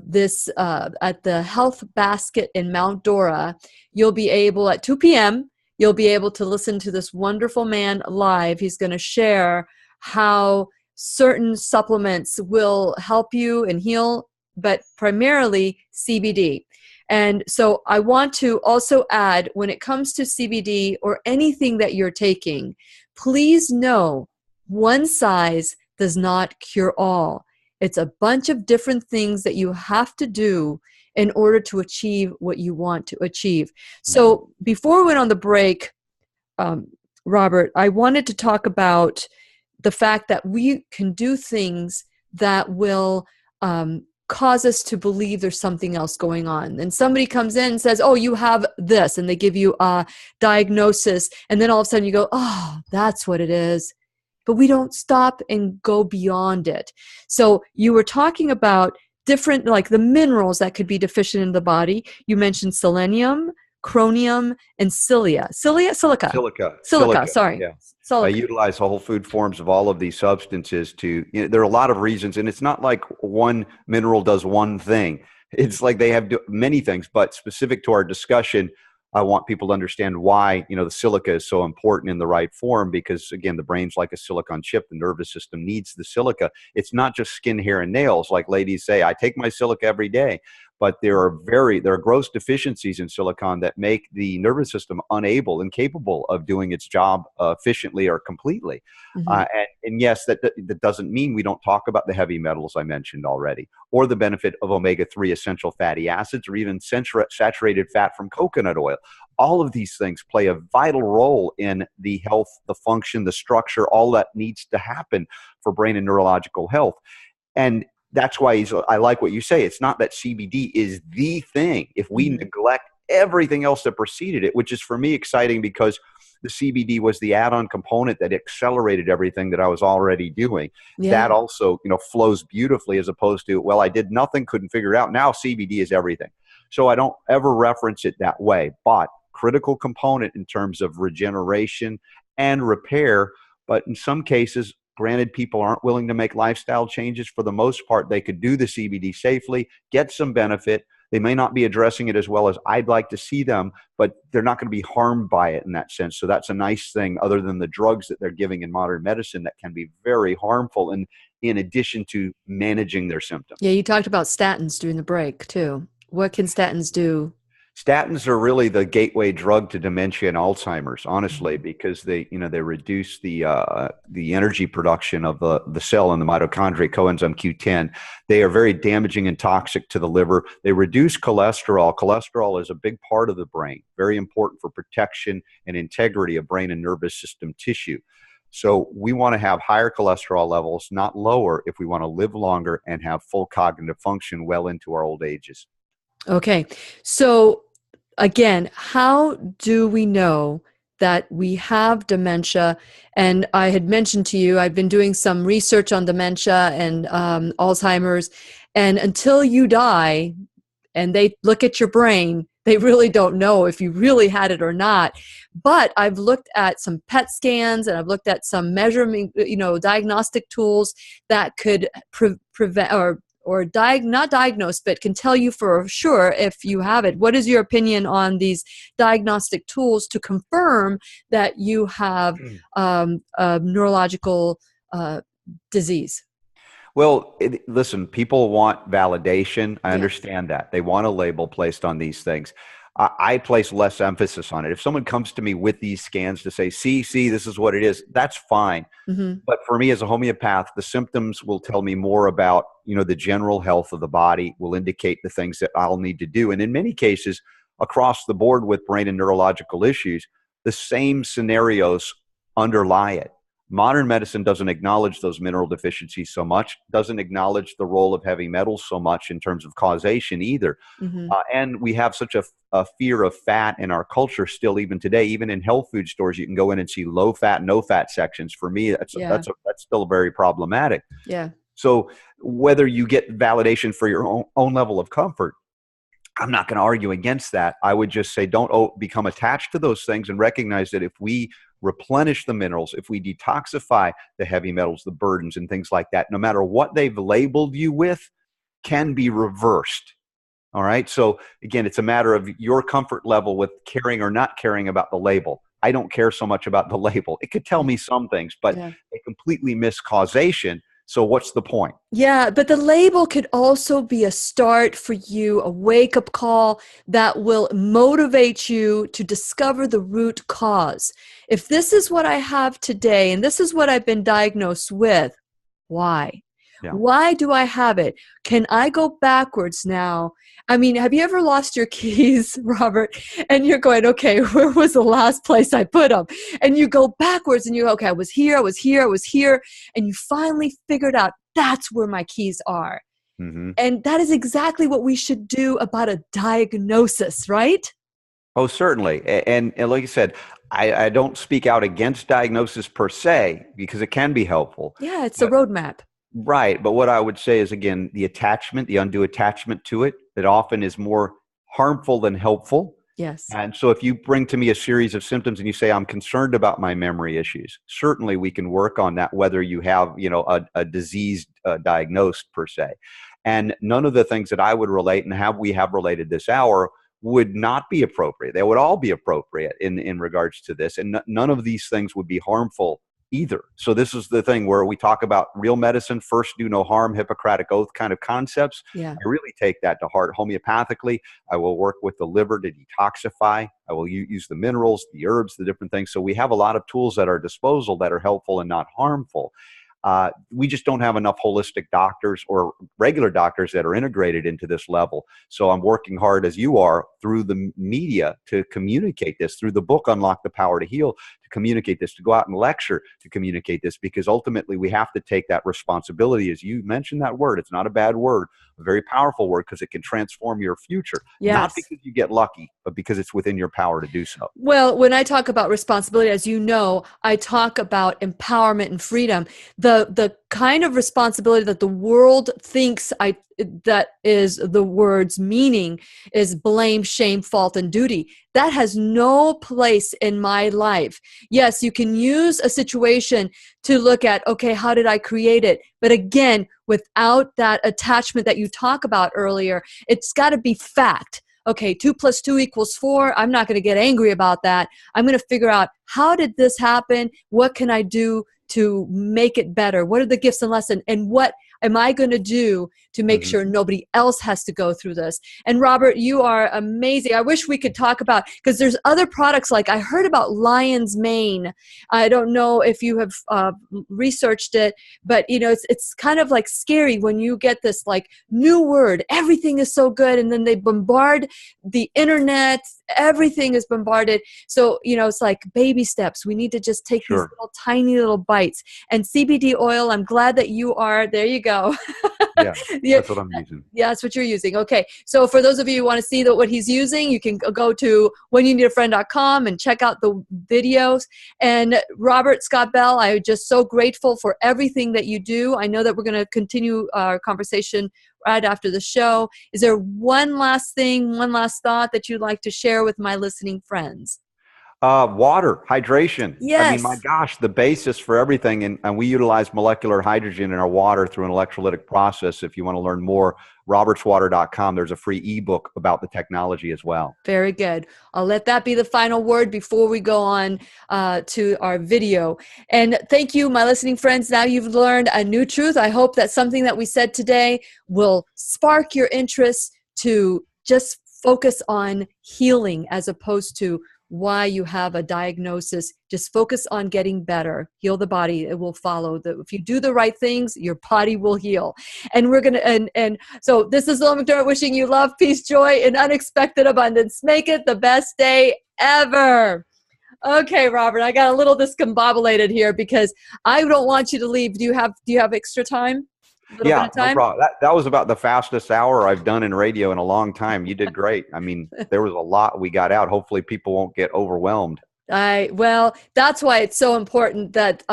This at the Health Basket in Mount Dora, you'll be able at 2 p.m. You'll be able to listen to this wonderful man live. He's going to share how certain supplements will help you and heal, but primarily CBD. And so I want to also add, when it comes to CBD or anything that you're taking, please know one size does not cure all. It's a bunch of different things that you have to do in order to achieve what you want to achieve. So before we went on the break, Robert, I wanted to talk about the fact that we can do things that will cause us to believe there's something else going on. And somebody comes in and says, oh, you have this, and they give you a diagnosis, and then all of a sudden you go, oh, that's what it is. But we don't stop and go beyond it. So you were talking about different, like the minerals that could be deficient in the body. You mentioned selenium, chromium, and silica. Silica. Sorry. Yeah. Silica. I utilize whole food forms of all of these substances there are a lot of reasons, and it's not like one mineral does one thing. It's like they have many things, but specific to our discussion, I want people to understand why, the silica is so important in the right form, because again, the brain's like a silicon chip. The nervous system needs the silica. It's not just skin, hair, and nails. Like ladies say, I take my silica every day, but there are gross deficiencies in silicon that make the nervous system incapable of doing its job efficiently or completely. And yes, that doesn't mean we don't talk about the heavy metals I mentioned already, or the benefit of omega-3 essential fatty acids, or even saturated fat from coconut oil. All of these things play a vital role in the health, the function, the structure, all that needs to happen for brain and neurological health. And that's why I like what you say. It's not that CBD is the thing if we neglect everything else that preceded it, which is for me exciting, because the CBD was the add-on component that accelerated everything that I was already doing. Yeah. That also, flows beautifully, as opposed to, well, I did nothing, couldn't figure it out. Now CBD is everything. So I don't ever reference it that way, but critical component in terms of regeneration and repair. But in some cases, granted, people aren't willing to make lifestyle changes. For the most part, they could do the CBD safely, get some benefit. They may not be addressing it as well as I'd like to see them, but they're not going to be harmed by it in that sense. So that's a nice thing, other than the drugs that they're giving in modern medicine that can be very harmful, and in addition to managing their symptoms. Yeah, you talked about statins during the break too. What can statins do? Statins are really the gateway drug to dementia and Alzheimer's, honestly, because they reduce the energy production of the cell in the mitochondria, coenzyme Q10. They are very damaging and toxic to the liver. They reduce cholesterol. Cholesterol is a big part of the brain, very important for protection and integrity of brain and nervous system tissue. So we want to have higher cholesterol levels, not lower, if we want to live longer and have full cognitive function well into our old ages. Okay. So again, how do we know that we have dementia? And I had mentioned to you, I've been doing some research on dementia and Alzheimer's, and until you die and they look at your brain, they really don't know if you really had it or not. But I've looked at some PET scans, and I've looked at some measurement, diagnostic tools that could prevent or not diagnose, but can tell you for sure if you have it. What is your opinion on these diagnostic tools to confirm that you have a neurological disease? Well, listen, people want validation. I understand that. They want a label placed on these things. I place less emphasis on it. If someone comes to me with these scans to say, see, this is what it is, that's fine. But for me as a homeopath, the symptoms will tell me more about, the general health of the body, will indicate the things that I'll need to do. And in many cases, across the board with brain and neurological issues, the same scenarios underlie it. Modern medicine doesn't acknowledge those mineral deficiencies so much, doesn't acknowledge the role of heavy metals so much in terms of causation either. And we have such a fear of fat in our culture still, even today. Even in health food stores, you can go in and see low fat, no fat sections. For me, that's still very problematic. Yeah. So whether you get validation for your own level of comfort, I'm not going to argue against that. I would just say don't become attached to those things, and recognize that if we replenish the minerals, if we detoxify the heavy metals, the burdens and things like that, no matter what they've labeled you with, can be reversed. All right. So again, it's a matter of your comfort level with caring or not caring about the label. I don't care so much about the label. It could tell me some things, but Yeah. it completely miss causation. So what's the point? Yeah, but the label could also be a start for you, a wake-up call that will motivate you to discover the root cause. If this is what I have today, and this is what I've been diagnosed with, why? Yeah. Why do I have it? Can I go backwards now? I mean, have you ever lost your keys, Robert? And you're going, okay, where was the last place I put them? And you go backwards and you go, okay, I was here, I was here, I was here. And you finally figured out that's where my keys are. Mm-hmm. And that is exactly what we should do about a diagnosis, right? Oh, certainly. And like you said, I don't speak out against diagnosis per se because it can be helpful. Yeah, it's a roadmap. Right. But what I would say is, again, the attachment, the undue attachment to it, that often is more harmful than helpful. Yes. And so if you bring to me a series of symptoms and you say, I'm concerned about my memory issues, certainly we can work on that, whether you have, a disease diagnosed per se. And none of the things that I would relate and we have related this hour would not be appropriate. They would all be appropriate in regards to this. And none of these things would be harmful either. So this is the thing where we talk about real medicine, first do no harm, Hippocratic Oath kind of concepts. Yeah. I really take that to heart. Homeopathically, I will work with the liver to detoxify. I will use the minerals, the herbs, the different things. So we have a lot of tools at our disposal that are helpful and not harmful. We just don't have enough holistic doctors or regular doctors that are integrated into this level. So I'm working hard, as you are, through the media to communicate this, through the book, Unlock the Power to Heal, to communicate this, to go out and lecture, to communicate this, because ultimately we have to take that responsibility. As you mentioned that word, it's not a bad word, a very powerful word, because it can transform your future. Yes. Not because you get lucky, but because it's within your power to do so. Well, when I talk about responsibility, as you know, I talk about empowerment and freedom. The kind of responsibility that the world thinks that is the word's meaning is blame, shame, fault, and duty. That has no place in my life. Yes, you can use a situation to look at, okay, how did I create it? But again, without that attachment that you talk about earlier, it's got to be fact. Okay, 2 + 2 = 4. I'm not going to get angry about that. I'm going to figure out, how did this happen? What can I do to make it better? What are the gifts and lessons? And what am I going to do to make sure nobody else has to go through this? And Robert, you are amazing. I wish we could talk about, because there's other products, like I heard about lion's mane. I don't know if you have researched it, but it's kind of like scary when you get this like new word. Everything is so good, and then they bombard the internet. Everything is bombarded. So it's like baby steps. We need to just take these little tiny little bites. And CBD oil, I'm glad that you are there. You go. Yeah, that's what I'm using. Yeah, that's what you're using. Okay. So for those of you who want to see what he's using, you can go to whenyouneedafriend.com and check out the videos. And Robert Scott Bell, I'm just so grateful for everything that you do. I know that we're going to continue our conversation right after the show. Is there one last thing, one last thought that you'd like to share with my listening friends? Water, hydration. Yes. I mean, my gosh, the basis for everything. And we utilize molecular hydrogen in our water through an electrolytic process. If you want to learn more, robertswater.com. There's a free ebook about the technology as well. Very good. I'll let that be the final word before we go on to our video. And thank you, my listening friends. Now you've learned a new truth. I hope that something that we said today will spark your interest to just focus on healing as opposed to why you have a diagnosis. Just focus on getting better. Heal the body. It will follow. If you do the right things, your body will heal. And we're going to, and so this is Lillian McDermott wishing you love, peace, joy, and unexpected abundance. Make it the best day ever. Okay, Robert, I got a little discombobulated here because I don't want you to leave. Do you have extra time? Yeah, no problem. That was about the fastest hour I've done in radio in a long time. You did great. I mean, there was a lot we got out. Hopefully people won't get overwhelmed. Well, that's why it's so important that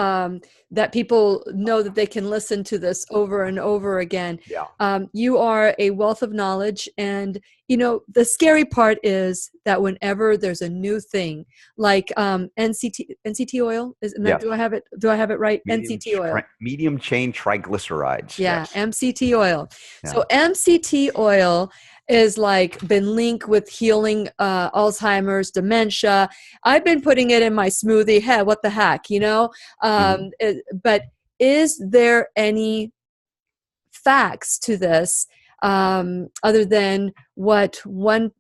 that people know that they can listen to this over and over again. Yeah. You are a wealth of knowledge, and the scary part is that whenever there's a new thing, like NCT oil, isn't that? Yes. Do I have it right? NCT oil. Medium chain triglycerides. Yeah, Yes. MCT oil. Yeah. So MCT oil is like been linked with healing Alzheimer's, dementia. I've been putting it in my smoothie. Hey, what the heck, but is there any facts to this other than what one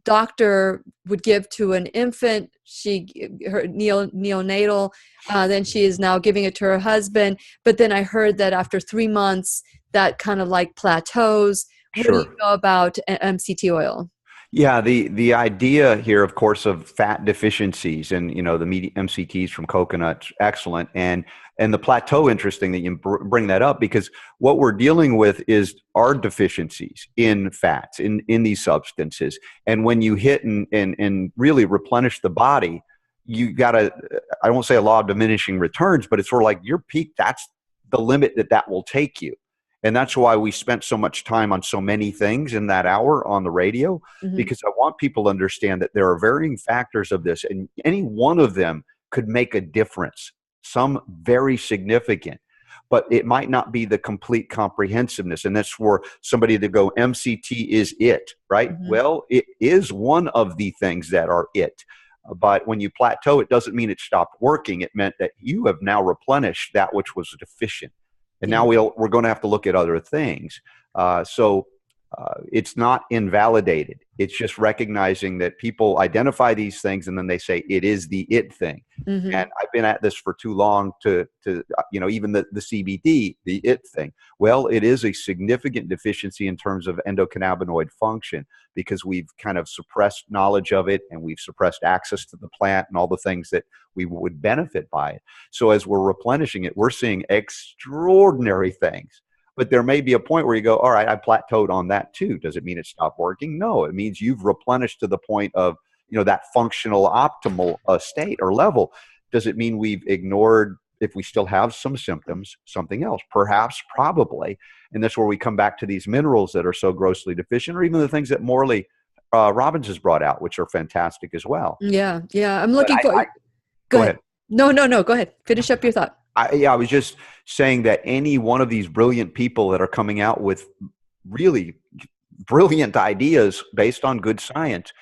doctor would give to an infant? Her neonatal, then she is now giving it to her husband. But then I heard that after 3 months, that kind of like plateaus. What do you know about MCT oil? Yeah, the idea here, of course, of fat deficiencies, and the MCTs from coconuts, excellent, and the plateau, interesting that you bring that up, because what we're dealing with is our deficiencies in fats, in these substances, and when you hit and really replenish the body, you gotta, I won't say a law of diminishing returns, but it's sort of like your peak. That's the limit that will take you. And that's why we spent so much time on so many things in that hour on the radio, because I want people to understand that there are varying factors of this, and any one of them could make a difference, some very significant, but it might not be the complete comprehensiveness. And that's for somebody to go, MCT is it, right? Well, it is one of the things that are it. But when you plateau, it doesn't mean it stopped working. It meant that you have now replenished that which was deficient. And now we're going to have to look at other things. So it's not invalidated. It's just recognizing that people identify these things and then they say it is the it thing. And I've been at this for too long to even the CBD, the it thing. Well, it is a significant deficiency in terms of endocannabinoid function, because we've kind of suppressed knowledge of it, and we've suppressed access to the plant and all the things that we would benefit by it. So as we're replenishing it, we're seeing extraordinary things. But there may be a point where you go, all right, I plateaued on that too. Does it mean it stopped working? No, it means you've replenished to the point of, that functional optimal state or level. Does it mean we've ignored, if we still have some symptoms, something else? Perhaps, probably. And that's where we come back to these minerals that are so grossly deficient, or even the things that Morley Robbins has brought out, which are fantastic as well. Yeah. I'm looking for. Go ahead. No. Go ahead. Finish up your thought. I was just saying that any one of these brilliant people that are coming out with really brilliant ideas based on good science,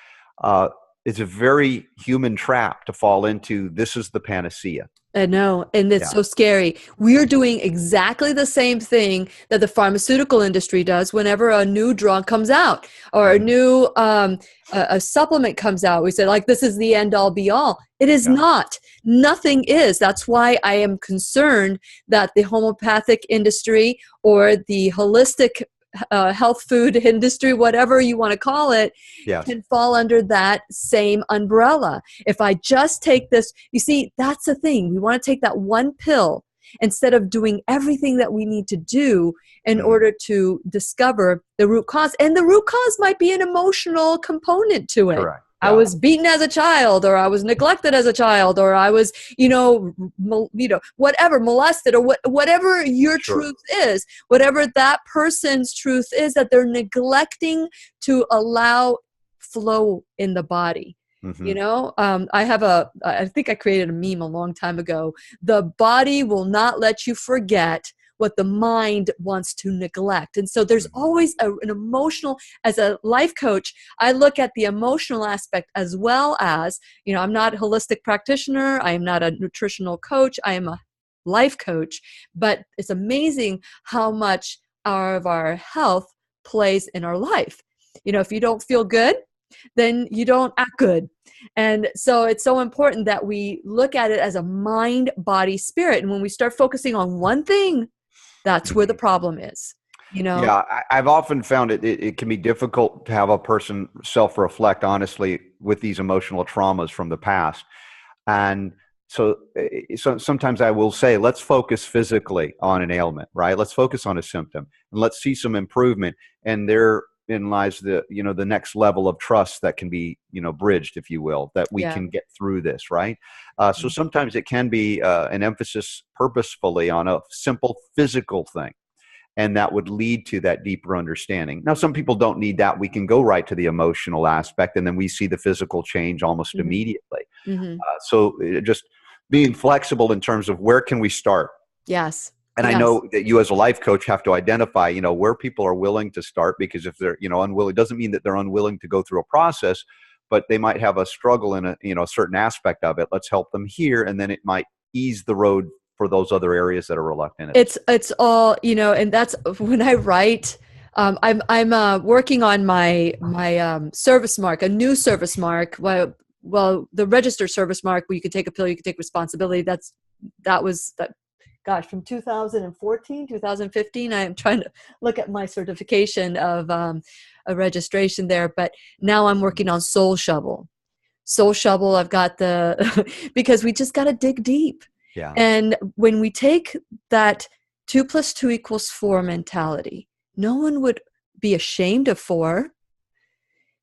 it's a very human trap to fall into. This is the panacea. I know, and it's so scary. We're doing exactly the same thing that the pharmaceutical industry does whenever a new drug comes out or a new a supplement comes out. We say, like, this is the end all be all. It is not. Nothing is. That's why I am concerned that the homeopathic industry or the holistic health food industry, whatever you want to call it, can fall under that same umbrella. If I just take this, you see, that's the thing. We want to take that one pill instead of doing everything that we need to do in order to discover the root cause. And the root cause might be an emotional component to it. Correct. I was beaten as a child, or I was neglected as a child, or I was, whatever, molested, or whatever your truth is, whatever that person's truth is that they're neglecting to allow flow in the body. I think I created a meme a long time ago. The body will not let you forget what the mind wants to neglect. And so there's always an emotional, as a life coach, I look at the emotional aspect as well as, I'm not a holistic practitioner. I am not a nutritional coach. I am a life coach, but it's amazing how much of our health plays in our life. If you don't feel good, then you don't act good. And so it's so important that we look at it as a mind, body, spirit. And when we start focusing on one thing, that's where the problem is, Yeah, I've often found it can be difficult to have a person self-reflect honestly with these emotional traumas from the past. And so sometimes I will say, let's focus physically on an ailment, right? Let's focus on a symptom and let's see some improvement. And there in lies the next level of trust that can be bridged, if you will, that we can get through this, right? So sometimes it can be an emphasis purposefully on a simple physical thing, and that would lead to that deeper understanding. Now, some people don't need that. We can go right to the emotional aspect, and then we see the physical change almost immediately. So just being flexible in terms of where can we start. Yes. And I know that you as a life coach have to identify, where people are willing to start, because if they're, unwilling, it doesn't mean that they're unwilling to go through a process, but they might have a struggle in a certain aspect of it. Let's help them here. And then it might ease the road for those other areas that are reluctant. It's all, and that's when I write, I'm working on my service mark, a new service mark. Well, the registered service mark where you can take a pill, you can take responsibility. That was from 2014, 2015. I am trying to look at my certification of a registration there, but now I'm working on Soul Shovel. Soul Shovel, I've got because we just got to dig deep. Yeah. And when we take that 2 + 2 = 4 mentality, no one would be ashamed of 4.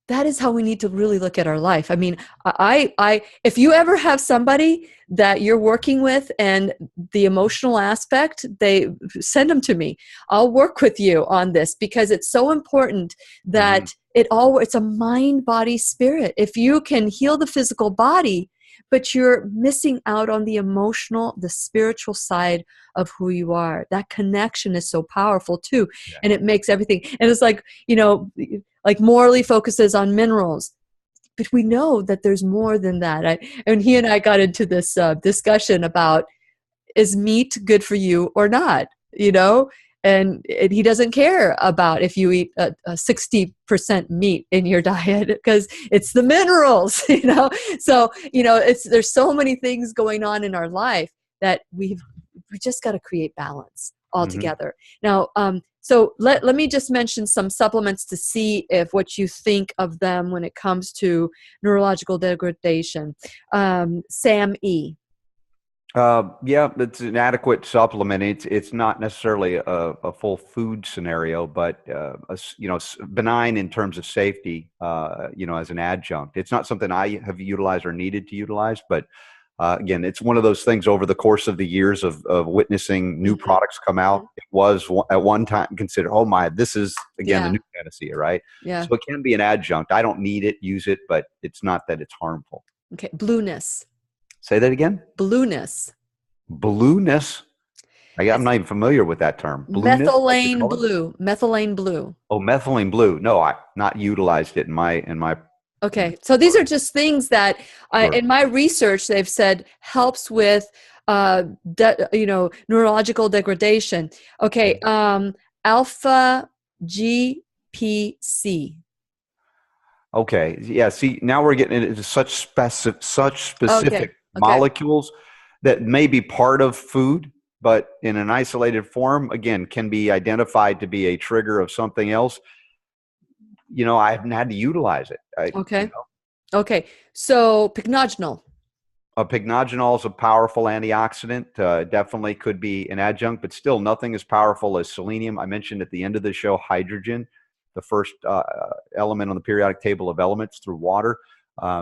That is how we need to really look at our life. I mean, if you ever have somebody that you're working with and the emotional aspect, they send them to me. I'll work with you on this, because it's so important that it's a mind, body, spirit. If you can heal the physical body, but you're missing out on the emotional, the spiritual side of who you are. That connection is so powerful too. Yeah. And it makes everything. And it's like, like Morley focuses on minerals, but we know that there's more than that. And he and I got into this discussion about, is meat good for you or not? And he doesn't care about if you eat a 60% meat in your diet, because it's the minerals, So, there's so many things going on in our life that we just got to create balance altogether. Now, so let me just mention some supplements to see if what you think of them when it comes to neurological degradation. SAM-E. Yeah, it's an adequate supplement. It's not necessarily a full food scenario, but benign in terms of safety. As an adjunct, it's not something I have utilized or needed to utilize. But again, it's one of those things over the course of the years of witnessing new products come out. It was at one time considered, oh my, this is again the new panacea, right? Yeah. So it can be an adjunct. I don't need it, use it, but it's not that it's harmful. Okay, blueness. Say that again? Blueness. Blueness? I'm not even familiar with that term. Blueness? Methylene blue. Methylene blue. Oh, methylene blue. No, I not utilized it in my. Okay, so these are just things that in my research they've said helps with neurological degradation. Okay, alpha GPC. Okay, yeah. See, now we're getting into such specific molecules that may be part of food, but in an isolated form, again, can be identified to be a trigger of something else. I haven't had to utilize it. Okay. So pycnogenol. Pycnogenol is a powerful antioxidant. Definitely could be an adjunct, but still nothing as powerful as selenium. I mentioned at the end of the show, hydrogen, the first element on the periodic table of elements through water.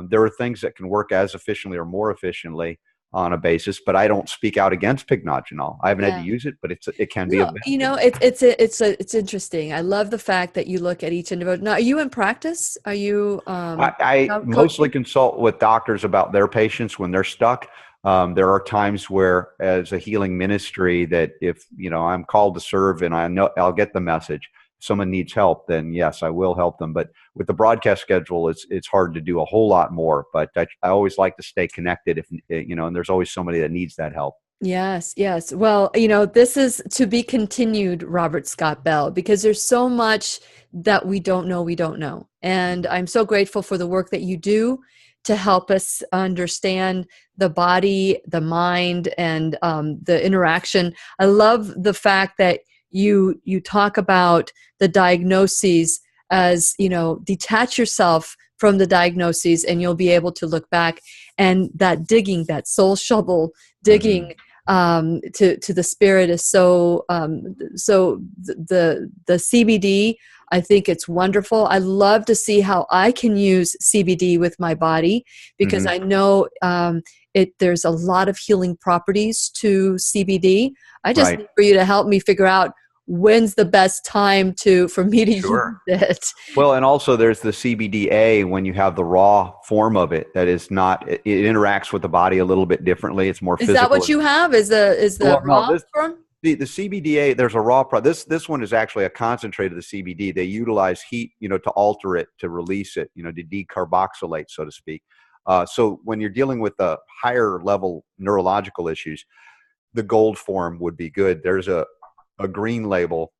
There are things that can work as efficiently or more efficiently on a basis, but I don't speak out against pycnogenol. I haven't had to use it, but it can be. It's interesting. I love the fact that you look at each individual. Now, are you in practice? Are you? I mostly consult with doctors about their patients when they're stuck. There are times where, as a healing ministry, that if I'm called to serve and I know I'll get the message. Someone needs help, then yes, I will help them. But with the broadcast schedule, it's hard to do a whole lot more. But I always like to stay connected, and there's always somebody that needs that help. Yes. Well, this is to be continued, Robert Scott Bell, because there's so much that we don't know. And I'm so grateful for the work that you do to help us understand the body, the mind, and the interaction. I love the fact that you talk about the diagnoses as, detach yourself from the diagnoses and you'll be able to look back, and that digging, that soul shovel digging to the spirit is so the CBD. I think it's wonderful. I love to see how I can use CBD with my body, because I know there's a lot of healing properties to CBD. I just Right. need for you to help me figure out when's the best time for me to Sure. use it. Well, and also there's the CBDA when you have the raw form of it. That is not. It interacts with the body a little bit differently. It's more Is physical. that what you have? Is the Well, no, raw form? the CBDA, there's a raw product. This one is actually a concentrate of the CBD. They utilize heat, to alter it, to release it, to decarboxylate, so to speak. So when you're dealing with the higher level neurological issues, the gold form would be good. There's a green label.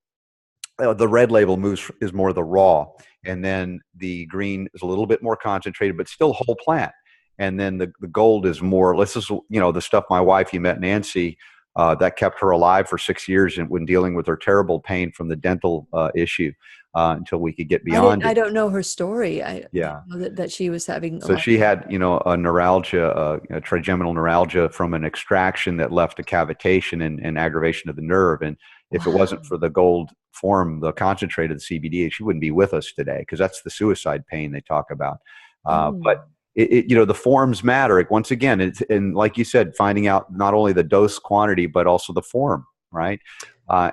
The red label is more the raw, and then the green is a little bit more concentrated, but still whole plant. And then the gold is more. This is the stuff my wife, you met, Nancy, that kept her alive for 6 years, and when dealing with her terrible pain from the dental issue, until we could get beyond it. I don't know her story. I Yeah. know that she was having a So lot. she had, a neuralgia, a trigeminal neuralgia from an extraction that left a cavitation and aggravation of the nerve. And if it wasn't for the gold form, the concentrate of the CBD, she wouldn't be with us today, because that's the suicide pain they talk about. But the forms matter. Once again, and like you said, finding out not only the dose quantity, but also the form, right?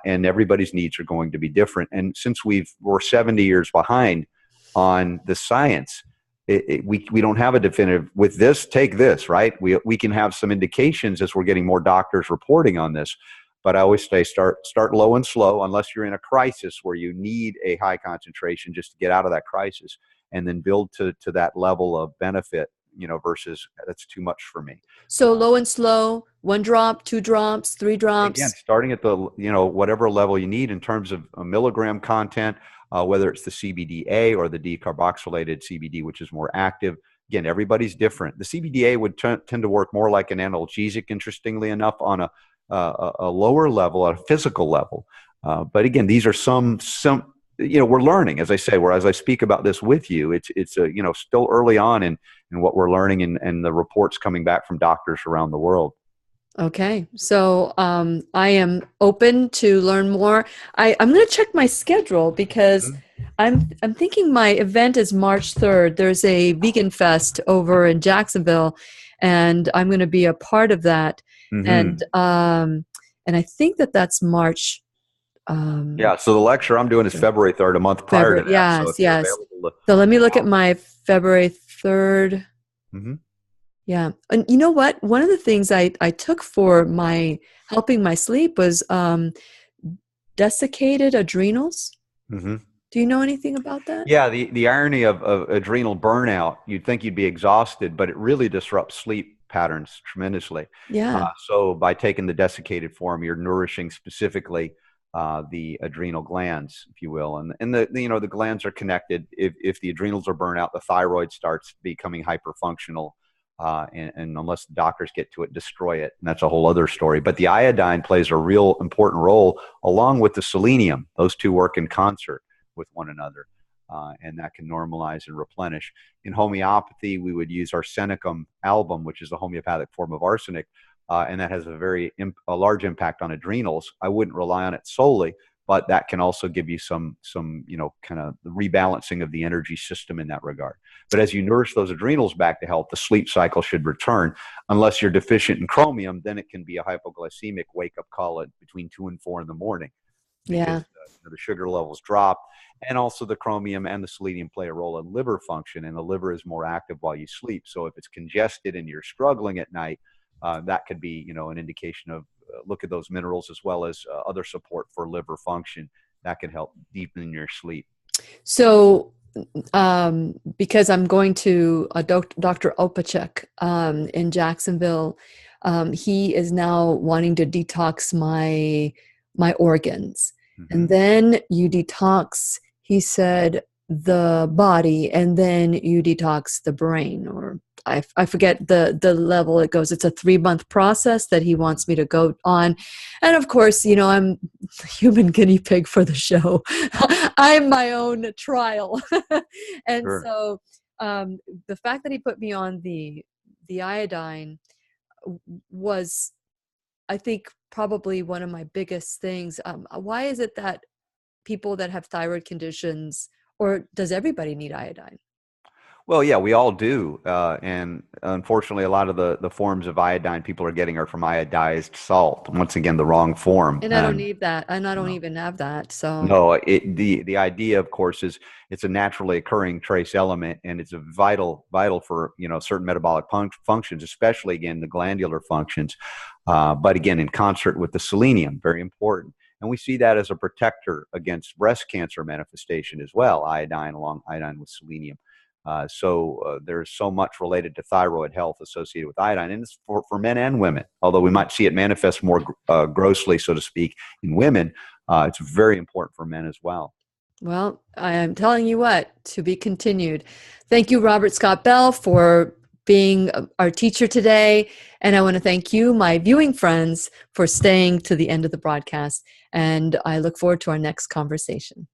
And everybody's needs are going to be different. And since we're 70 years behind on the science, we don't have a definitive with this. Take this, right? We can have some indications as we're getting more doctors reporting on this. But I always say start low and slow, unless you're in a crisis where you need a high concentration just to get out of that crisis, and then build to that level of benefit, versus that's too much for me. So low and slow, 1 drop, 2 drops, 3 drops. Again, starting at the, whatever level you need in terms of a milligram content, whether it's the CBDA or the decarboxylated CBD, which is more active. Again, everybody's different. The CBDA would tend to work more like an analgesic, interestingly enough, on a lower level, a physical level. But again, these are some we're learning, as I say, as I speak about this with you, it's still early on in what we're learning, and the reports coming back from doctors around the world. Okay. So I am open to learn more. I'm going to check my schedule, because I'm thinking my event is March 3rd. There's a vegan fest over in Jacksonville, and I'm going to be a part of that. And I think that's March. Yeah. So the lecture I'm doing is February 3rd, a month prior to that. Yes, so yes. So let me look at my February 3rd. Yeah. And you know what? One of the things I took for helping my sleep was desiccated adrenals. Do you know anything about that? Yeah. The irony of adrenal burnout, you'd think you'd be exhausted, but it really disrupts sleep patterns tremendously. Yeah. So by taking the desiccated form, you're nourishing specifically the adrenal glands, if you will, and the glands are connected. If the adrenals are burnt out, the thyroid starts becoming hyperfunctional, and unless the doctors get to it, destroy it, and that's a whole other story. But the iodine plays a real important role, along with the selenium. Those two work in concert with one another, and that can normalize and replenish. In homeopathy, we would use arsenicum album, which is a homeopathic form of arsenic. And that has a large impact on adrenals. I wouldn't rely on it solely, but that can also give you some kind of the rebalancing of the energy system in that regard. But as you nourish those adrenals back to health, the sleep cycle should return. Unless you're deficient in chromium, then it can be a hypoglycemic wake-up call at between 2 and 4 in the morning, because the sugar levels drop. And also the chromium and the selenium play a role in liver function, and the liver is more active while you sleep. So if it's congested and you're struggling at night, that could be, an indication of look at those minerals, as well as other support for liver function that can help deepen your sleep. So, because I'm going to Dr. Opacek in Jacksonville, he is now wanting to detox my organs, and then you detox, he said, the body, and then you detox the brain, or I forget the level it goes. It's a 3-month process that he wants me to go on. And of course, I'm a human guinea pig for the show. I'm my own trial. And so the fact that he put me on the iodine was I think probably one of my biggest things, why is it that people that have thyroid conditions, or does everybody need iodine? Well, yeah, we all do. And unfortunately, a lot of the forms of iodine people are getting are from iodized salt. Once again, the wrong form. And I don't need that. And I don't even have that. So No, the idea, of course, is it's a naturally occurring trace element, and it's a vital for certain metabolic functions, especially again the glandular functions. But again, in concert with the selenium, very important, and we see that as a protector against breast cancer manifestation as well. Iodine with selenium. So there's so much related to thyroid health associated with iodine, and it's for men and women. Although we might see it manifest more grossly, so to speak, in women. It's very important for men as well. Well, I am telling you what, to be continued. Thank you, Robert Scott Bell, for being our teacher today. And I want to thank you, my viewing friends, for staying to the end of the broadcast. And I look forward to our next conversation.